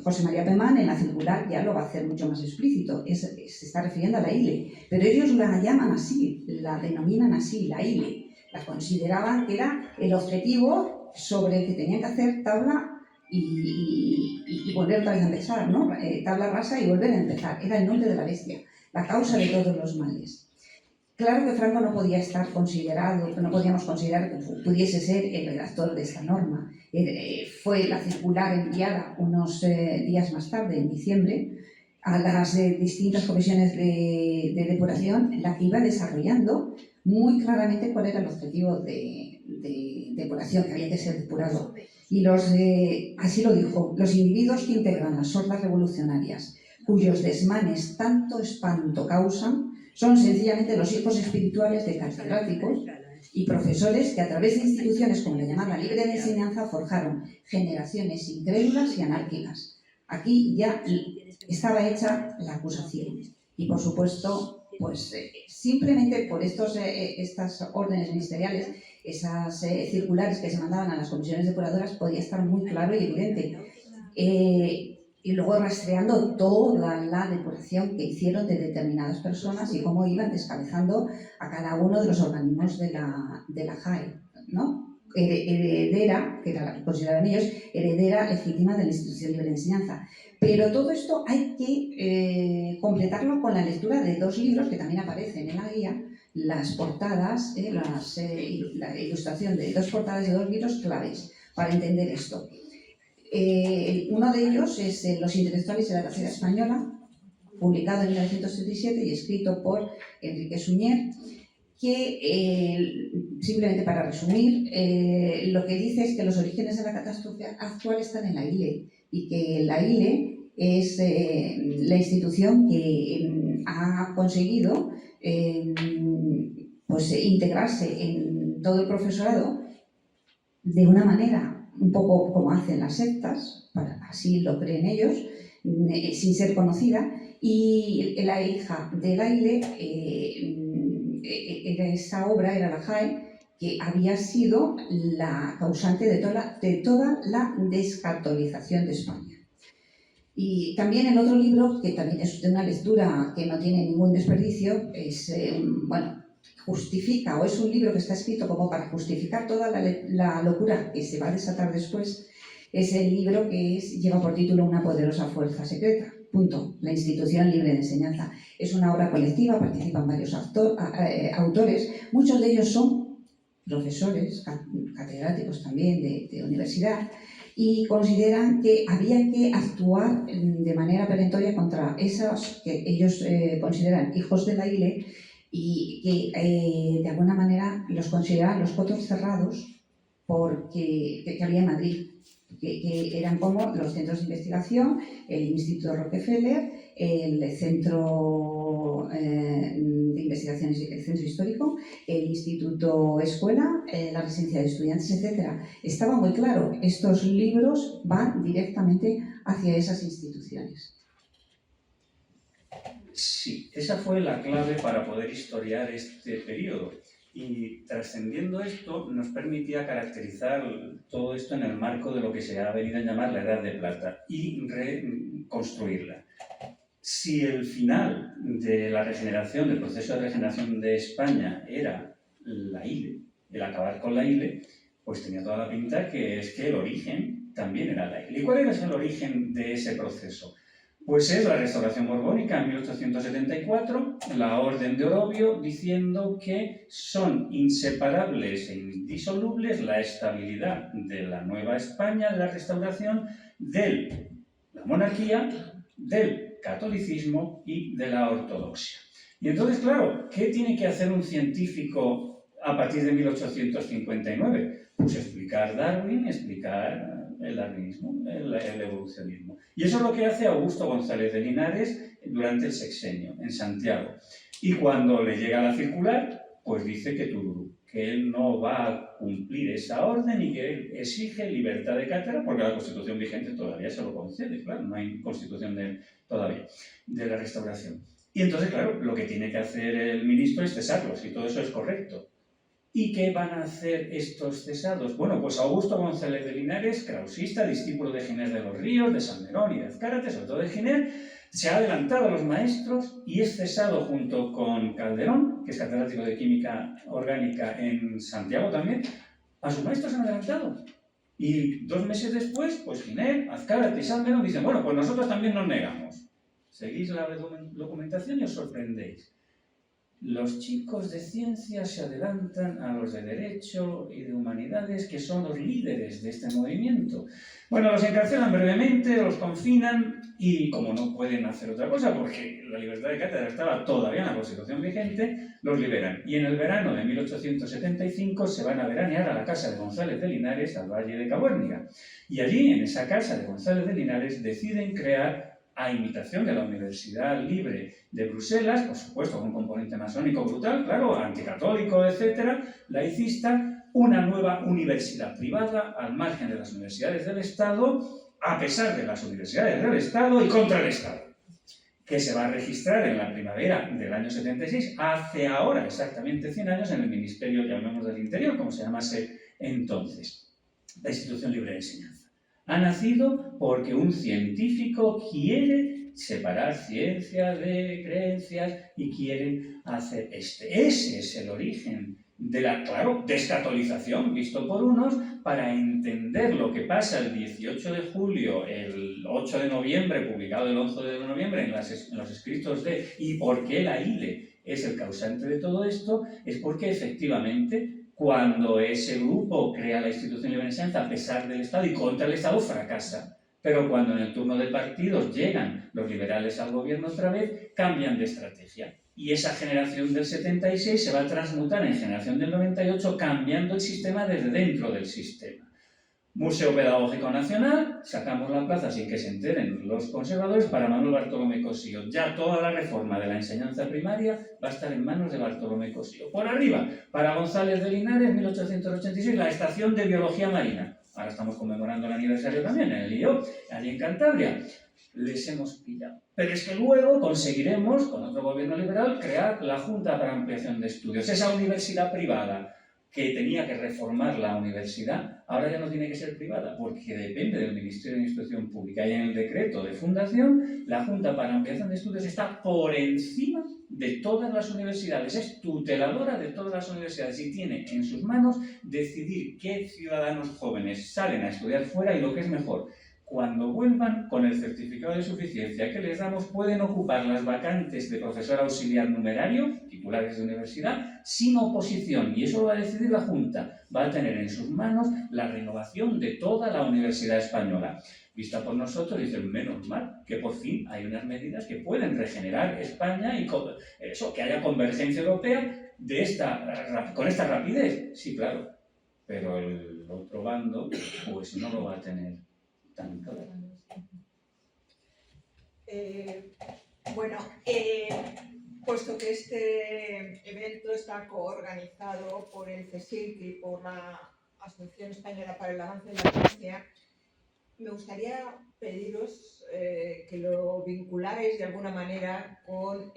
José María Pemán en la circular ya lo va a hacer mucho más explícito, se está refiriendo a la ILE, pero ellos la llaman así, la denominan así, la ILE. La consideraban que era el objetivo sobre el que tenían que hacer tabla y volver otra vez a empezar, ¿no? Tabla rasa y volver a empezar. Era el nombre de la bestia, la causa de todos los males. Claro que Franco no podía estar considerado, no podíamos considerar que pudiese ser el redactor de esta norma. Fue la circular enviada unos días más tarde, en diciembre, a las distintas comisiones de depuración, la que iba desarrollando muy claramente cuál era el objetivo de depuración, que había que ser depurado. Y así lo dijo, los individuos que integran las hordas revolucionarias, cuyos desmanes tanto espanto causan, son sencillamente los hijos espirituales de catedráticos y profesores que a través de instituciones como la llamada libre de enseñanza forjaron generaciones incrédulas y anárquicas. Aquí ya estaba hecha la acusación y, por supuesto, pues simplemente por estas órdenes ministeriales, esas circulares que se mandaban a las comisiones depuradoras, podía estar muy claro y evidente. Y luego rastreando toda la depuración que hicieron de determinadas personas y cómo iban descabezando a cada uno de los organismos de la JAE, ¿no? Heredera, que era la que consideraban ellos, heredera legítima de la institución libre de enseñanza. Pero todo esto hay que completarlo con la lectura de dos libros que también aparecen en la guía, las portadas, la ilustración de dos portadas de dos libros claves para entender esto. Uno de ellos es Los intelectuales de la tercera española, publicado en 1937 y escrito por Enrique Suñer, que, simplemente para resumir, lo que dice es que los orígenes de la catástrofe actual están en la ILE y que la ILE es la institución que ha conseguido pues, integrarse en todo el profesorado de una manera un poco como hacen las sectas, así lo creen ellos, sin ser conocida, y la hija de la ILE esa obra era la JAE, que había sido la causante de toda la descatolización de España. Y también el otro libro, que también es de una lectura que no tiene ningún desperdicio, es, justifica, o es un libro que está escrito como para justificar toda la locura que se va a desatar después, es el libro que lleva por título Una poderosa fuerza secreta. Punto. La institución libre de enseñanza. Es una obra colectiva, participan varios autores, muchos de ellos son profesores, catedráticos también de universidad, y consideran que había que actuar de manera perentoria contra esos que ellos consideran hijos de la ILE y que de alguna manera los consideran los cotos cerrados que había en Madrid. Que eran como los centros de investigación, el Instituto Rockefeller, el Centro de Investigaciones, el Centro Histórico, el Instituto Escuela, la Residencia de Estudiantes, etc. Estaba muy claro, estos libros van directamente hacia esas instituciones. Sí, esa fue la clave para poder historiar este periodo. Y trascendiendo esto, nos permitía caracterizar todo esto en el marco de lo que se ha venido a llamar la Edad de Plata y reconstruirla. Si el final de la regeneración, del proceso de regeneración de España era la ILE, el acabar con la ILE, pues tenía toda la pinta que es que el origen también era la ILE. ¿Y cuál era el origen de ese proceso? Pues es la restauración borbónica en 1874, la Orden de Orobio, diciendo que son inseparables e indisolubles la estabilidad de la Nueva España, de la restauración, de la monarquía, del catolicismo y de la ortodoxia. Y entonces, claro, ¿qué tiene que hacer un científico a partir de 1859? Pues explicar Darwin, explicar el darwinismo, el evolucionismo. Y eso es lo que hace Augusto González de Linares durante el sexenio, en Santiago. Y cuando le llega la circular, pues dice que él no va a cumplir esa orden y que él exige libertad de cátedra, porque la Constitución vigente todavía se lo concede, claro, no hay Constitución todavía de la Restauración. Y entonces, claro, lo que tiene que hacer el ministro es cesarlo, si todo eso es correcto. ¿Y qué van a hacer estos cesados? Bueno, pues Augusto González de Linares, krausista, discípulo de Ginés de los Ríos, de Salmerón y de Azcárate, sobre todo de Ginés, se ha adelantado a los maestros y es cesado junto con Calderón, que es catedrático de Química Orgánica en Santiago también. A sus maestros se han adelantado. Y 2 meses después, pues Ginés, Azcárate y Salmerón dicen, bueno, pues nosotros también nos negamos. Seguís la documentación y os sorprendéis. Los chicos de ciencias se adelantan a los de Derecho y de Humanidades, que son los líderes de este movimiento. Bueno, los encarcelan brevemente, los confinan y, como no pueden hacer otra cosa, porque la libertad de cátedra estaba todavía en la Constitución vigente, los liberan. Y en el verano de 1875 se van a veranear a la casa de González de Linares, al Valle de Cabuérniga. Y allí, en esa casa de González de Linares, deciden crear, a imitación de la Universidad Libre de Bruselas, por supuesto con un componente masónico brutal, claro, anticatólico, etcétera, laicista, una nueva universidad privada al margen de las universidades del Estado, a pesar de las universidades del Estado y contra el Estado, que se va a registrar en la primavera del año 76, hace ahora exactamente 100 años, en el Ministerio, llamemos del Interior, como se llamase entonces, la Institución Libre de Enseñanza. Ha nacido porque un científico quiere separar ciencia de creencias y quiere hacer Ese es el origen de la, claro, descatolización, visto por unos, para entender lo que pasa el 18 de julio, el 8 de noviembre, publicado el 11 de noviembre en los escritos de y por qué la ILE es el causante de todo esto, es porque efectivamente cuando ese grupo crea la Institución Libre de Enseñanza a pesar del Estado y contra el Estado, fracasa. Pero cuando en el turno de partidos llegan los liberales al gobierno otra vez, cambian de estrategia. Y esa generación del 76 se va a transmutar en generación del 98, cambiando el sistema desde dentro del sistema. Museo Pedagógico Nacional, sacamos la plaza sin que se enteren los conservadores para Manuel Bartolomé Cossío. Ya toda la reforma de la enseñanza primaria va a estar en manos de Bartolomé Cossío. Por arriba, para González de Linares, 1886, la estación de biología marina. Ahora estamos conmemorando el aniversario también en el IO, allí en Cantabria. Les hemos pillado. Pero es que luego conseguiremos, con otro gobierno liberal, crear la Junta para Ampliación de Estudios. Esa universidad privada que tenía que reformar la universidad, ahora ya no tiene que ser privada, porque depende del Ministerio de Instrucción Pública. Y en el decreto de fundación, la Junta para Ampliación de Estudios está por encima de todas las universidades, es tuteladora de todas las universidades y tiene en sus manos decidir qué ciudadanos jóvenes salen a estudiar fuera y lo que es mejor. Cuando vuelvan, con el certificado de suficiencia que les damos, pueden ocupar las vacantes de profesor auxiliar numerario, titulares de universidad, sin oposición. Y eso lo va a decidir la Junta. Va a tener en sus manos la renovación de toda la universidad española. Vista por nosotros, dicen, menos mal que por fin hay unas medidas que pueden regenerar España y que haya convergencia europea con esta rapidez. Sí, claro, pero el otro bando pues no lo va a tener tan claro. Puesto que este evento está coorganizado por el CSIC y por la Asociación Española para el Avance de la Ciencia, me gustaría pediros que lo vincularais de alguna manera con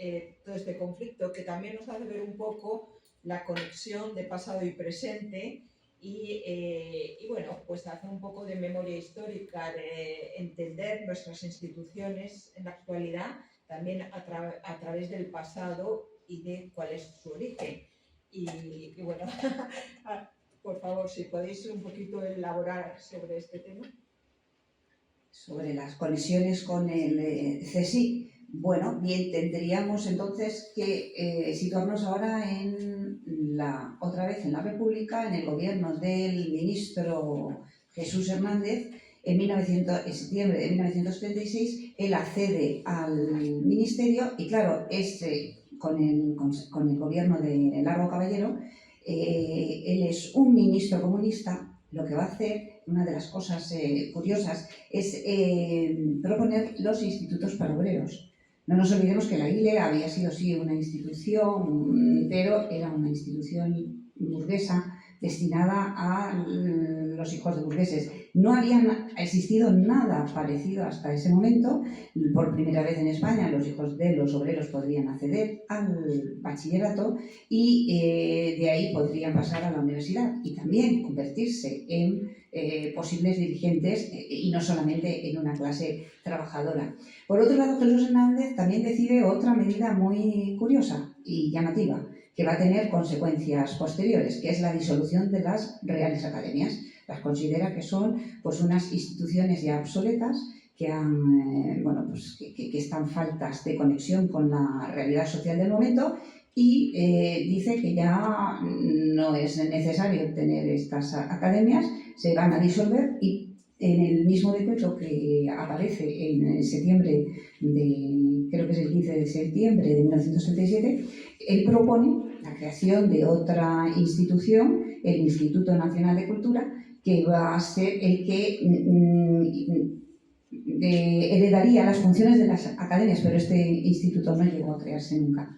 todo este conflicto, que también nos hace ver un poco la conexión de pasado y presente y bueno, pues hacer un poco de memoria histórica, de entender nuestras instituciones en la actualidad, también a través del pasado y de cuál es su origen. Y bueno, por favor, si podéis un poquito elaborar sobre este tema. Sobre las conexiones con el CSIC. Bueno, bien, tendríamos entonces que situarnos ahora otra vez en la República, en el gobierno del ministro Jesús Hernández. En septiembre de 1976, él accede al ministerio y, claro, con el gobierno de Largo Caballero, él es un ministro comunista. Lo que va a hacer, una de las cosas curiosas, es proponer los institutos para obreros. No nos olvidemos que la ILE había sido sí una institución, pero era una institución burguesa destinada a los hijos de burgueses. No había existido nada parecido hasta ese momento. Por primera vez en España los hijos de los obreros podrían acceder al bachillerato y de ahí podrían pasar a la universidad y también convertirse en posibles dirigentes y no solamente en una clase trabajadora. Por otro lado, Jesús Hernández también decide otra medida muy curiosa y llamativa, que va a tener consecuencias posteriores, que es la disolución de las Reales Academias. Las considera que son pues, unas instituciones ya obsoletas que están faltas de conexión con la realidad social del momento y dice que ya no es necesario tener estas academias, se van a disolver y en el mismo decreto que aparece en septiembre creo que es el 15 de septiembre de 1937, él propone la creación de otra institución, el Instituto Nacional de Cultura, que va a ser el que heredaría las funciones de las academias, pero este instituto no llegó a crearse nunca.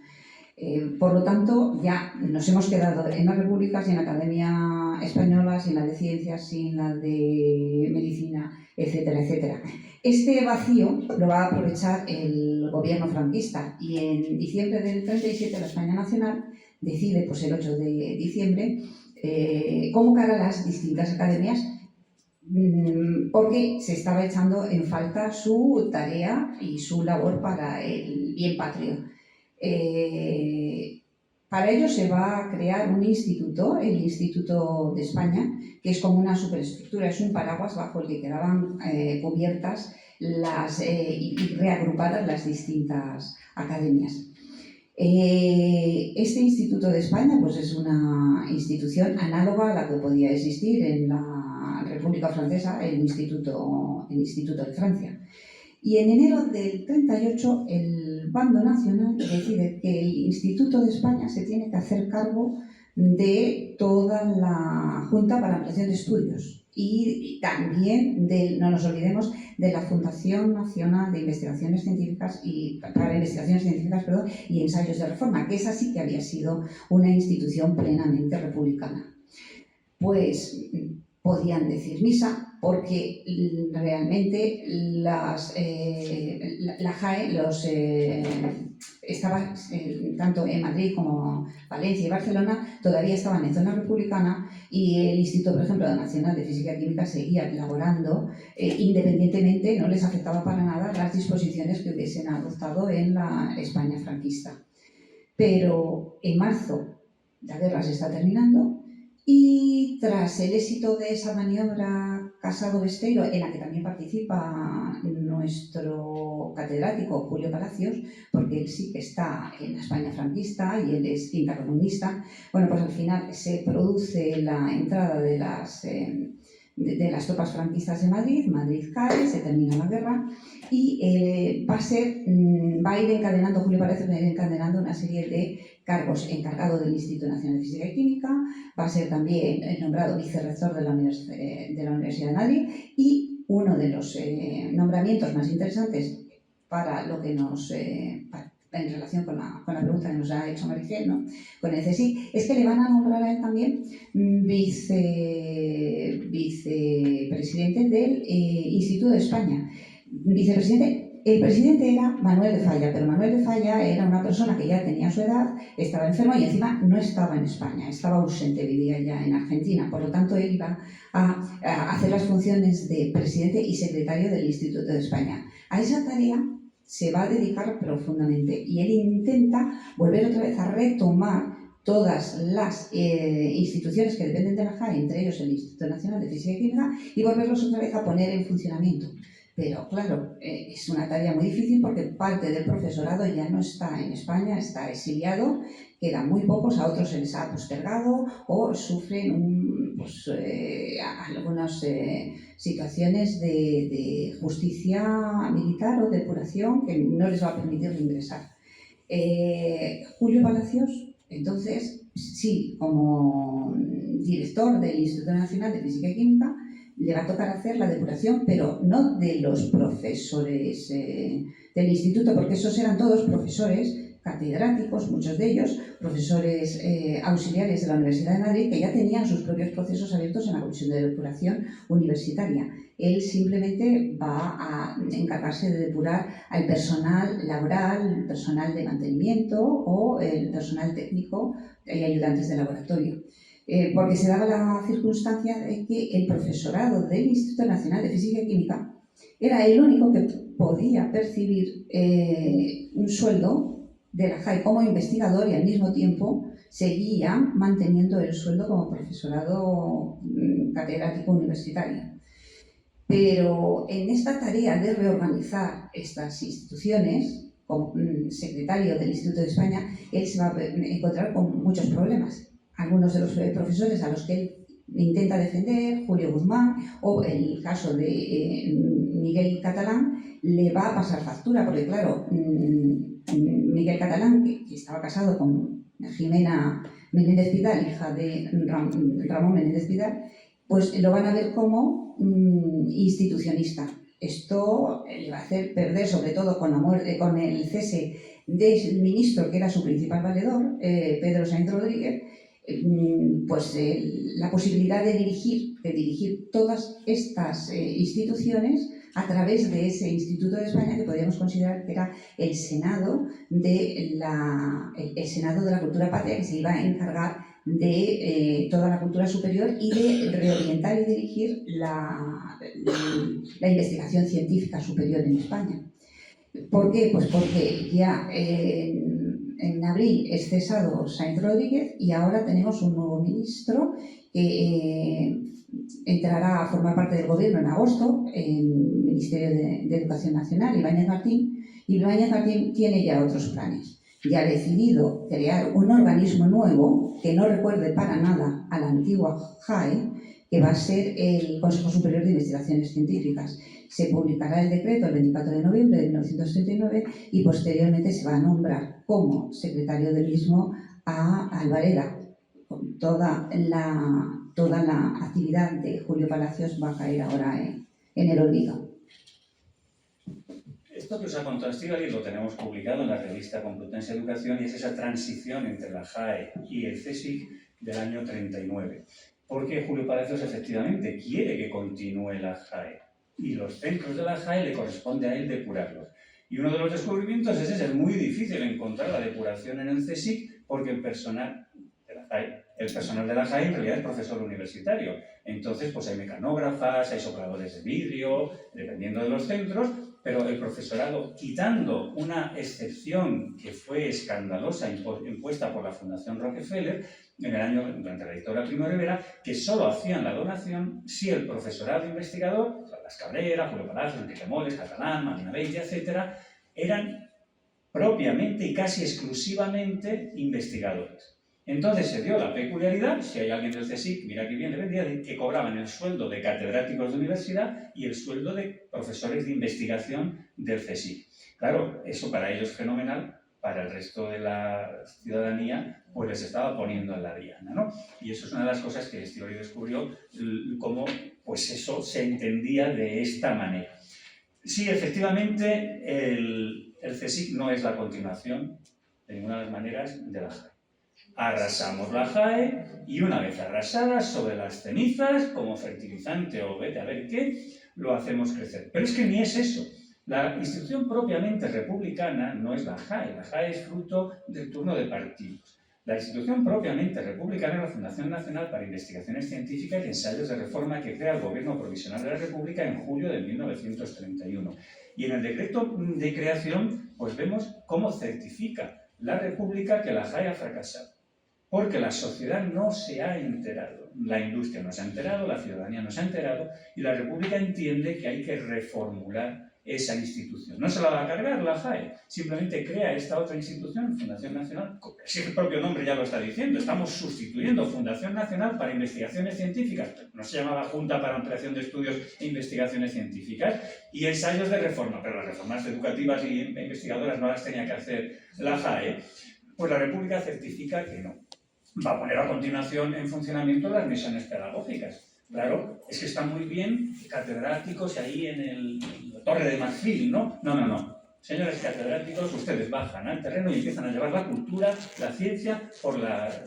Por lo tanto, ya nos hemos quedado en la República sin la Academia Española, sin la de Ciencias, sin la de Medicina, etcétera, etcétera. Este vacío lo va a aprovechar el gobierno franquista y en diciembre del 37 la España Nacional decide, pues el 8 de diciembre, convocar a las distintas academias porque se estaba echando en falta su tarea y su labor para el bien patrio. Para ello se va a crear un instituto, el Instituto de España, que es como una superestructura, es un paraguas bajo el que quedaban cubiertas y reagrupadas las distintas academias. Este Instituto de España pues es una institución análoga a la que podía existir en la la República Francesa, el Instituto de Francia. Y en enero del 38 el bando nacional decide que el Instituto de España se tiene que hacer cargo de toda la Junta para Ampliación de Estudios y también, no nos olvidemos, de la Fundación Nacional de Investigaciones Científicas y Ensayos de Reforma, que esa sí que había sido una institución plenamente republicana. Pues podían decir misa, porque realmente la JAE estaba, tanto en Madrid como Valencia y Barcelona, todavía estaban en zona republicana y el Instituto, por ejemplo, Nacional de Física y Química seguía elaborando independientemente, no les afectaba para nada las disposiciones que hubiesen adoptado en la España franquista. Pero en marzo la guerra se está terminando y tras el éxito de esa maniobra Casado-Besteiro, en la que también participa nuestro catedrático Julio Palacios, porque él sí que está en la España franquista y él es intercomunista, bueno, pues al final se produce la entrada de las tropas franquistas de Madrid, Madrid cae, se termina la guerra y va a ir encadenando, Julio Palacios va a ir encadenando una serie de cargos: encargado del Instituto Nacional de Física y Química, va a ser también nombrado vicerrector de la Universidad de Madrid y uno de los nombramientos más interesantes para lo que nos... en relación con la pregunta que nos ha hecho Maricel, ¿no?, con el CSIC, es que le van a nombrar a él también vicepresidente del Instituto de España. El presidente era Manuel de Falla, pero Manuel de Falla era una persona que ya tenía su edad, estaba enfermo y encima no estaba en España, estaba ausente, vivía ya en Argentina. Por lo tanto, él iba a hacer las funciones de presidente y secretario del Instituto de España. A esa tarea se va a dedicar profundamente y él intenta volver otra vez a retomar todas las instituciones que dependen de la JAE, entre ellos el Instituto Nacional de Física y Química, y volverlos otra vez a poner en funcionamiento. Pero claro, es una tarea muy difícil porque parte del profesorado ya no está en España, está exiliado, quedan muy pocos, a otros se les ha postergado o sufren algunas situaciones de justicia militar o depuración que no les va a permitir ingresar. Julio Palacios, entonces, sí, como director del Instituto Nacional de Física y Química, le va a tocar hacer la depuración, pero no de los profesores del instituto, porque esos eran todos profesores catedráticos, muchos de ellos, profesores auxiliares de la Universidad de Madrid, que ya tenían sus propios procesos abiertos en la Comisión de Depuración Universitaria. Él simplemente va a encargarse de depurar al personal laboral, el personal de mantenimiento o el personal técnico y ayudantes de laboratorio. Porque se daba la circunstancia de que el profesorado del Instituto Nacional de Física y Química era el único que podía percibir un sueldo de la JAE como investigador y al mismo tiempo seguía manteniendo el sueldo como profesorado catedrático universitario. Pero en esta tarea de reorganizar estas instituciones, como secretario del Instituto de España, él se va a encontrar con muchos problemas. Algunos de los profesores a los que él intenta defender, Julio Guzmán, o el caso de Miguel Catalán, le va a pasar factura, porque claro, Miguel Catalán, que estaba casado con Jimena Menéndez Pidal, hija de Ramón Menéndez Pidal, pues lo van a ver como institucionista. Esto le va a hacer perder, sobre todo con la muerte, con el cese del ministro, que era su principal valedor, Pedro Sainz Rodríguez, pues la posibilidad de dirigir todas estas instituciones a través de ese Instituto de España, que podríamos considerar que era el Senado de la Cultura Patria, que se iba a encargar de toda la cultura superior y de reorientar y dirigir la investigación científica superior en España. ¿Por qué? Pues porque ya en abril es cesado Sainz Rodríguez y ahora tenemos un nuevo ministro que entrará a formar parte del gobierno en agosto, en el Ministerio de Educación Nacional, Ibáñez Martín, y Ibáñez Martín tiene ya otros planes. Ya ha decidido crear un organismo nuevo que no recuerde para nada a la antigua JAE, que va a ser el Consejo Superior de Investigaciones Científicas. Se publicará el decreto el 24 de noviembre de 1939 y posteriormente se va a nombrar como secretario del mismo a Alvareda. Toda la actividad de Julio Palacios va a caer ahora en el olvido. Esto que os ha contado Estíbaliz lo tenemos publicado en la revista Complutense Educación y es esa transición entre la JAE y el CSIC del año 39. Porque Julio Palacios efectivamente quiere que continúe la JAE y los centros de la JAE le corresponde a él depurarlos. Y uno de los descubrimientos es ese, es muy difícil encontrar la depuración en el CSIC porque el personal de la JAE en realidad es profesor universitario. Entonces, pues hay mecanógrafas, hay sopladores de vidrio, dependiendo de los centros, pero el profesorado, quitando una excepción que fue escandalosa impuesta por la Fundación Rockefeller en el año, durante la dictadura de Primo de Rivera, que solo hacían la donación si el profesorado investigador, Las Cabrera, Julio Palacios, Enrique Moles, Catalán, Marina Bella, etcétera, eran propiamente y casi exclusivamente investigadores. Entonces se dio la peculiaridad, si hay alguien del CSIC, mira que bien le vendría, que cobraban el sueldo de catedráticos de universidad y el sueldo de profesores de investigación del CSIC. Claro, eso para ellos es fenomenal, para el resto de la ciudadanía pues les estaba poniendo en la diana, ¿no? Y eso es una de las cosas que Estíbaliz descubrió, cómo pues eso se entendía de esta manera. Sí, efectivamente, el CSIC no es la continuación, de ninguna de las maneras, de la JAE. Arrasamos la JAE y una vez arrasada, sobre las cenizas, como fertilizante o vete a ver qué, lo hacemos crecer. Pero es que ni es eso. La institución propiamente republicana no es la JAE es fruto del turno de partidos. La institución propiamente republicana es la Fundación Nacional para Investigaciones Científicas y Ensayos de Reforma que crea el Gobierno Provisional de la República en julio de 1931. Y en el decreto de creación, pues vemos cómo certifica la República que la JAE ha fracasado. Porque la sociedad no se ha enterado, la industria no se ha enterado, la ciudadanía no se ha enterado y la República entiende que hay que reformular esa institución. No se la va a cargar la JAE, simplemente crea esta otra institución, Fundación Nacional, si el propio nombre ya lo está diciendo, estamos sustituyendo Fundación Nacional para Investigaciones Científicas, no se llamaba Junta para Ampliación de Estudios e Investigaciones Científicas, y ensayos de reforma, pero las reformas educativas y investigadoras no las tenía que hacer la JAE, pues la República certifica que no. Va a poner a continuación en funcionamiento las misiones pedagógicas. Claro, es que están muy bien catedráticos ahí en la Torre de Marfil, ¿no? No. Señores catedráticos, ustedes bajan al terreno y empiezan a llevar la cultura, la ciencia, por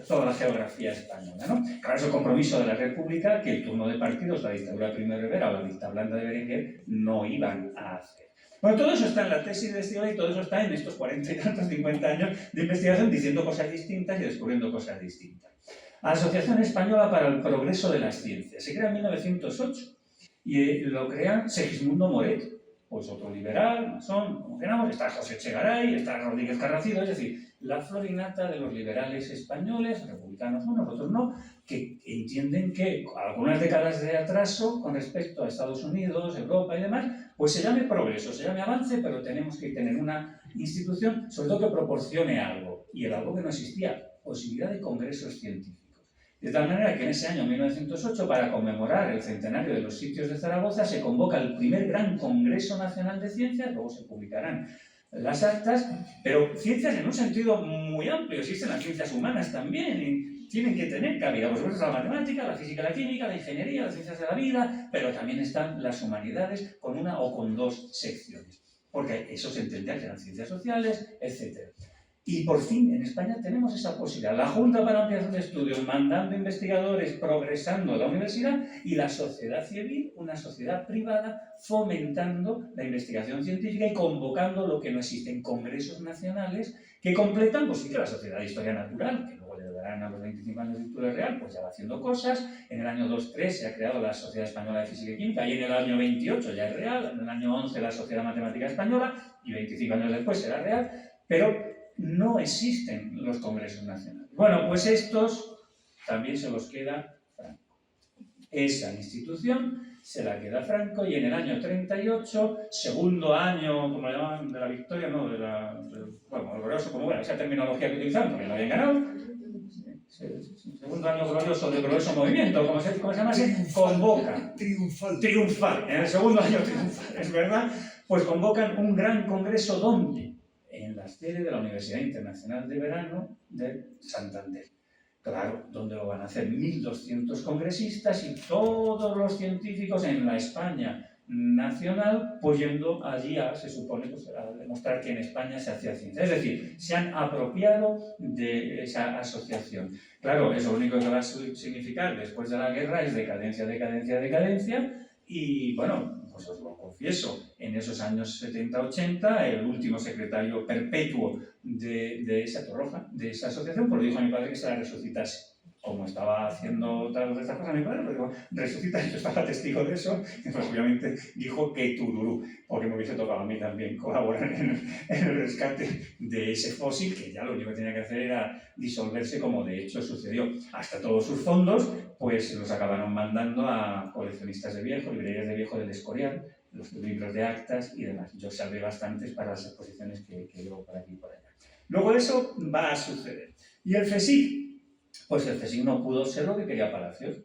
toda la geografía española, ¿no? Claro, es el compromiso de la República que el turno de partidos, la dictadura de Primo de Rivera o la dictadura blanda de Berenguer, no iban a hacer. Bueno, todo eso está en la tesis de Estíbaliz y todo eso está en estos 40 y tantos, 50 años de investigación diciendo cosas distintas y descubriendo cosas distintas. Asociación Española para el Progreso de las Ciencias. Se crea en 1908 y lo crea Segismundo Moret, pues otro liberal, masón, como queramos, está José Echegaray, está Rodríguez Carracido, es decir, la florinata de los liberales españoles, republicanos unos, otros no, que entienden que algunas décadas de atraso con respecto a Estados Unidos, Europa y demás, pues se llame progreso, se llame avance, pero tenemos que tener una institución, sobre todo que proporcione algo, y el algo que no existía, posibilidad de congresos científicos. De tal manera que en ese año 1908, para conmemorar el centenario de los sitios de Zaragoza, se convoca el primer gran Congreso Nacional de Ciencias, luego se publicarán las actas, pero ciencias en un sentido muy amplio, existen las ciencias humanas también, y tienen que tener cabida, por supuesto la matemática, la física, la química, la ingeniería, las ciencias de la vida, pero también están las humanidades con una o con dos secciones, porque eso se entendía que eran ciencias sociales, etc. Y por fin en España tenemos esa posibilidad. La Junta para Ampliación de Estudios mandando investigadores, progresando la universidad y la sociedad civil, una sociedad privada, fomentando la investigación científica y convocando lo que no existe en congresos nacionales que completan, pues sí que la Sociedad de Historia Natural, que luego le darán a los 25 años de Historia Real, pues ya va haciendo cosas. En el año 2-3 se ha creado la Sociedad Española de Física y Química y en el año 28 ya es real, en el año 11 la Sociedad Matemática Española y 25 años después será real, pero no existen los congresos nacionales. Bueno, pues estos también se los queda Franco. Esa institución se la queda Franco y en el año 38, segundo año, como le llamaban, de la victoria, no, bueno, glorioso, como bueno, esa terminología que utilizamos, porque lo habían ganado, segundo año glorioso de glorioso movimiento, como se llama, convocan. Triunfal, en el segundo año triunfal, es verdad, pues convocan un gran congreso, ¿dónde? En la sede de la Universidad Internacional de Verano de Santander. Claro, ¿dónde lo van a hacer? 1.200 congresistas y todos los científicos en la España nacional, pues yendo allí se supone, pues, a demostrar que en España se hacía ciencia. Es decir, se han apropiado de esa asociación. Claro, eso lo único que va a significar después de la guerra es decadencia, decadencia, decadencia, y bueno, pues os lo confieso, en esos años 70-80, el último secretario perpetuo de esa Torroja, de esa asociación, pues le dijo a mi padre que se la resucitase. Como estaba haciendo tal de estas cosas, mi padre, pues digo, resucita, yo estaba testigo de eso, y pues obviamente dijo que tururú, porque me hubiese tocado a mí también colaborar en el rescate de ese fósil, que ya lo único que tenía que hacer era disolverse, como de hecho sucedió. Hasta todos sus fondos, pues los acabaron mandando a coleccionistas de viejo, librerías de viejo del Escorial, los libros de actas y demás. Yo salvé bastantes para las exposiciones que llevo por aquí y por allá. Luego eso va a suceder. Y el FESIC, pues el FESIC no pudo ser lo que quería Palacios.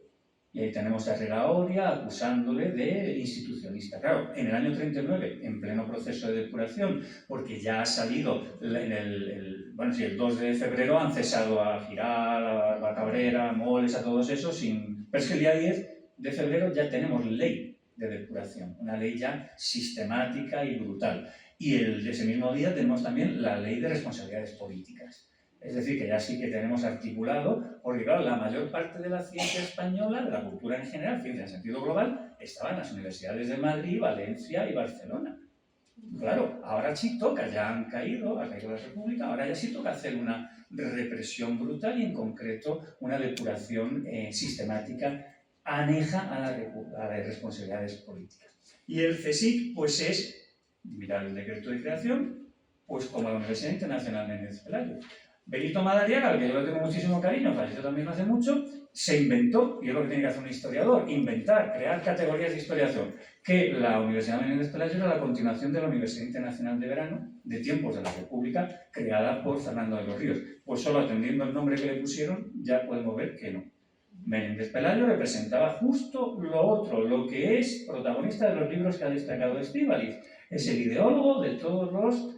Y ahí tenemos a Herrera Oria acusándole de institucionista. Claro, en el año 39, en pleno proceso de depuración, porque ya ha salido el 2 de febrero han cesado a Giral, a Cabrera, a Moles, a todos esos, pero es que el día 10 de febrero ya tenemos ley de depuración, una ley ya sistemática y brutal. Y ese mismo día tenemos también la ley de responsabilidades políticas. Es decir, que ya sí que tenemos articulado, porque claro, la mayor parte de la ciencia española, de la cultura en general, ciencia en sentido global, estaba en las universidades de Madrid, Valencia y Barcelona. Claro, ahora sí toca, ya ha caído la República, ahora ya sí toca hacer una represión brutal y en concreto una depuración sistemática aneja a las responsabilidades políticas. Y el CSIC, pues es, mirar el decreto de creación, pues como la Universidad Internacional Menéndez Pelayo. Benito Madariaga, al que yo le tengo muchísimo cariño, falleció también hace mucho, se inventó, y es lo que tiene que hacer un historiador, inventar, crear categorías de historiación, que la Universidad Menéndez Pelayo era la continuación de la Universidad Internacional de Verano, de tiempos de la República, creada por Fernando de los Ríos. Pues solo atendiendo el nombre que le pusieron, ya podemos ver que no. Menéndez Pelayo representaba justo lo otro, lo que es protagonista de los libros que ha destacado Estíbaliz. Es el ideólogo de todos los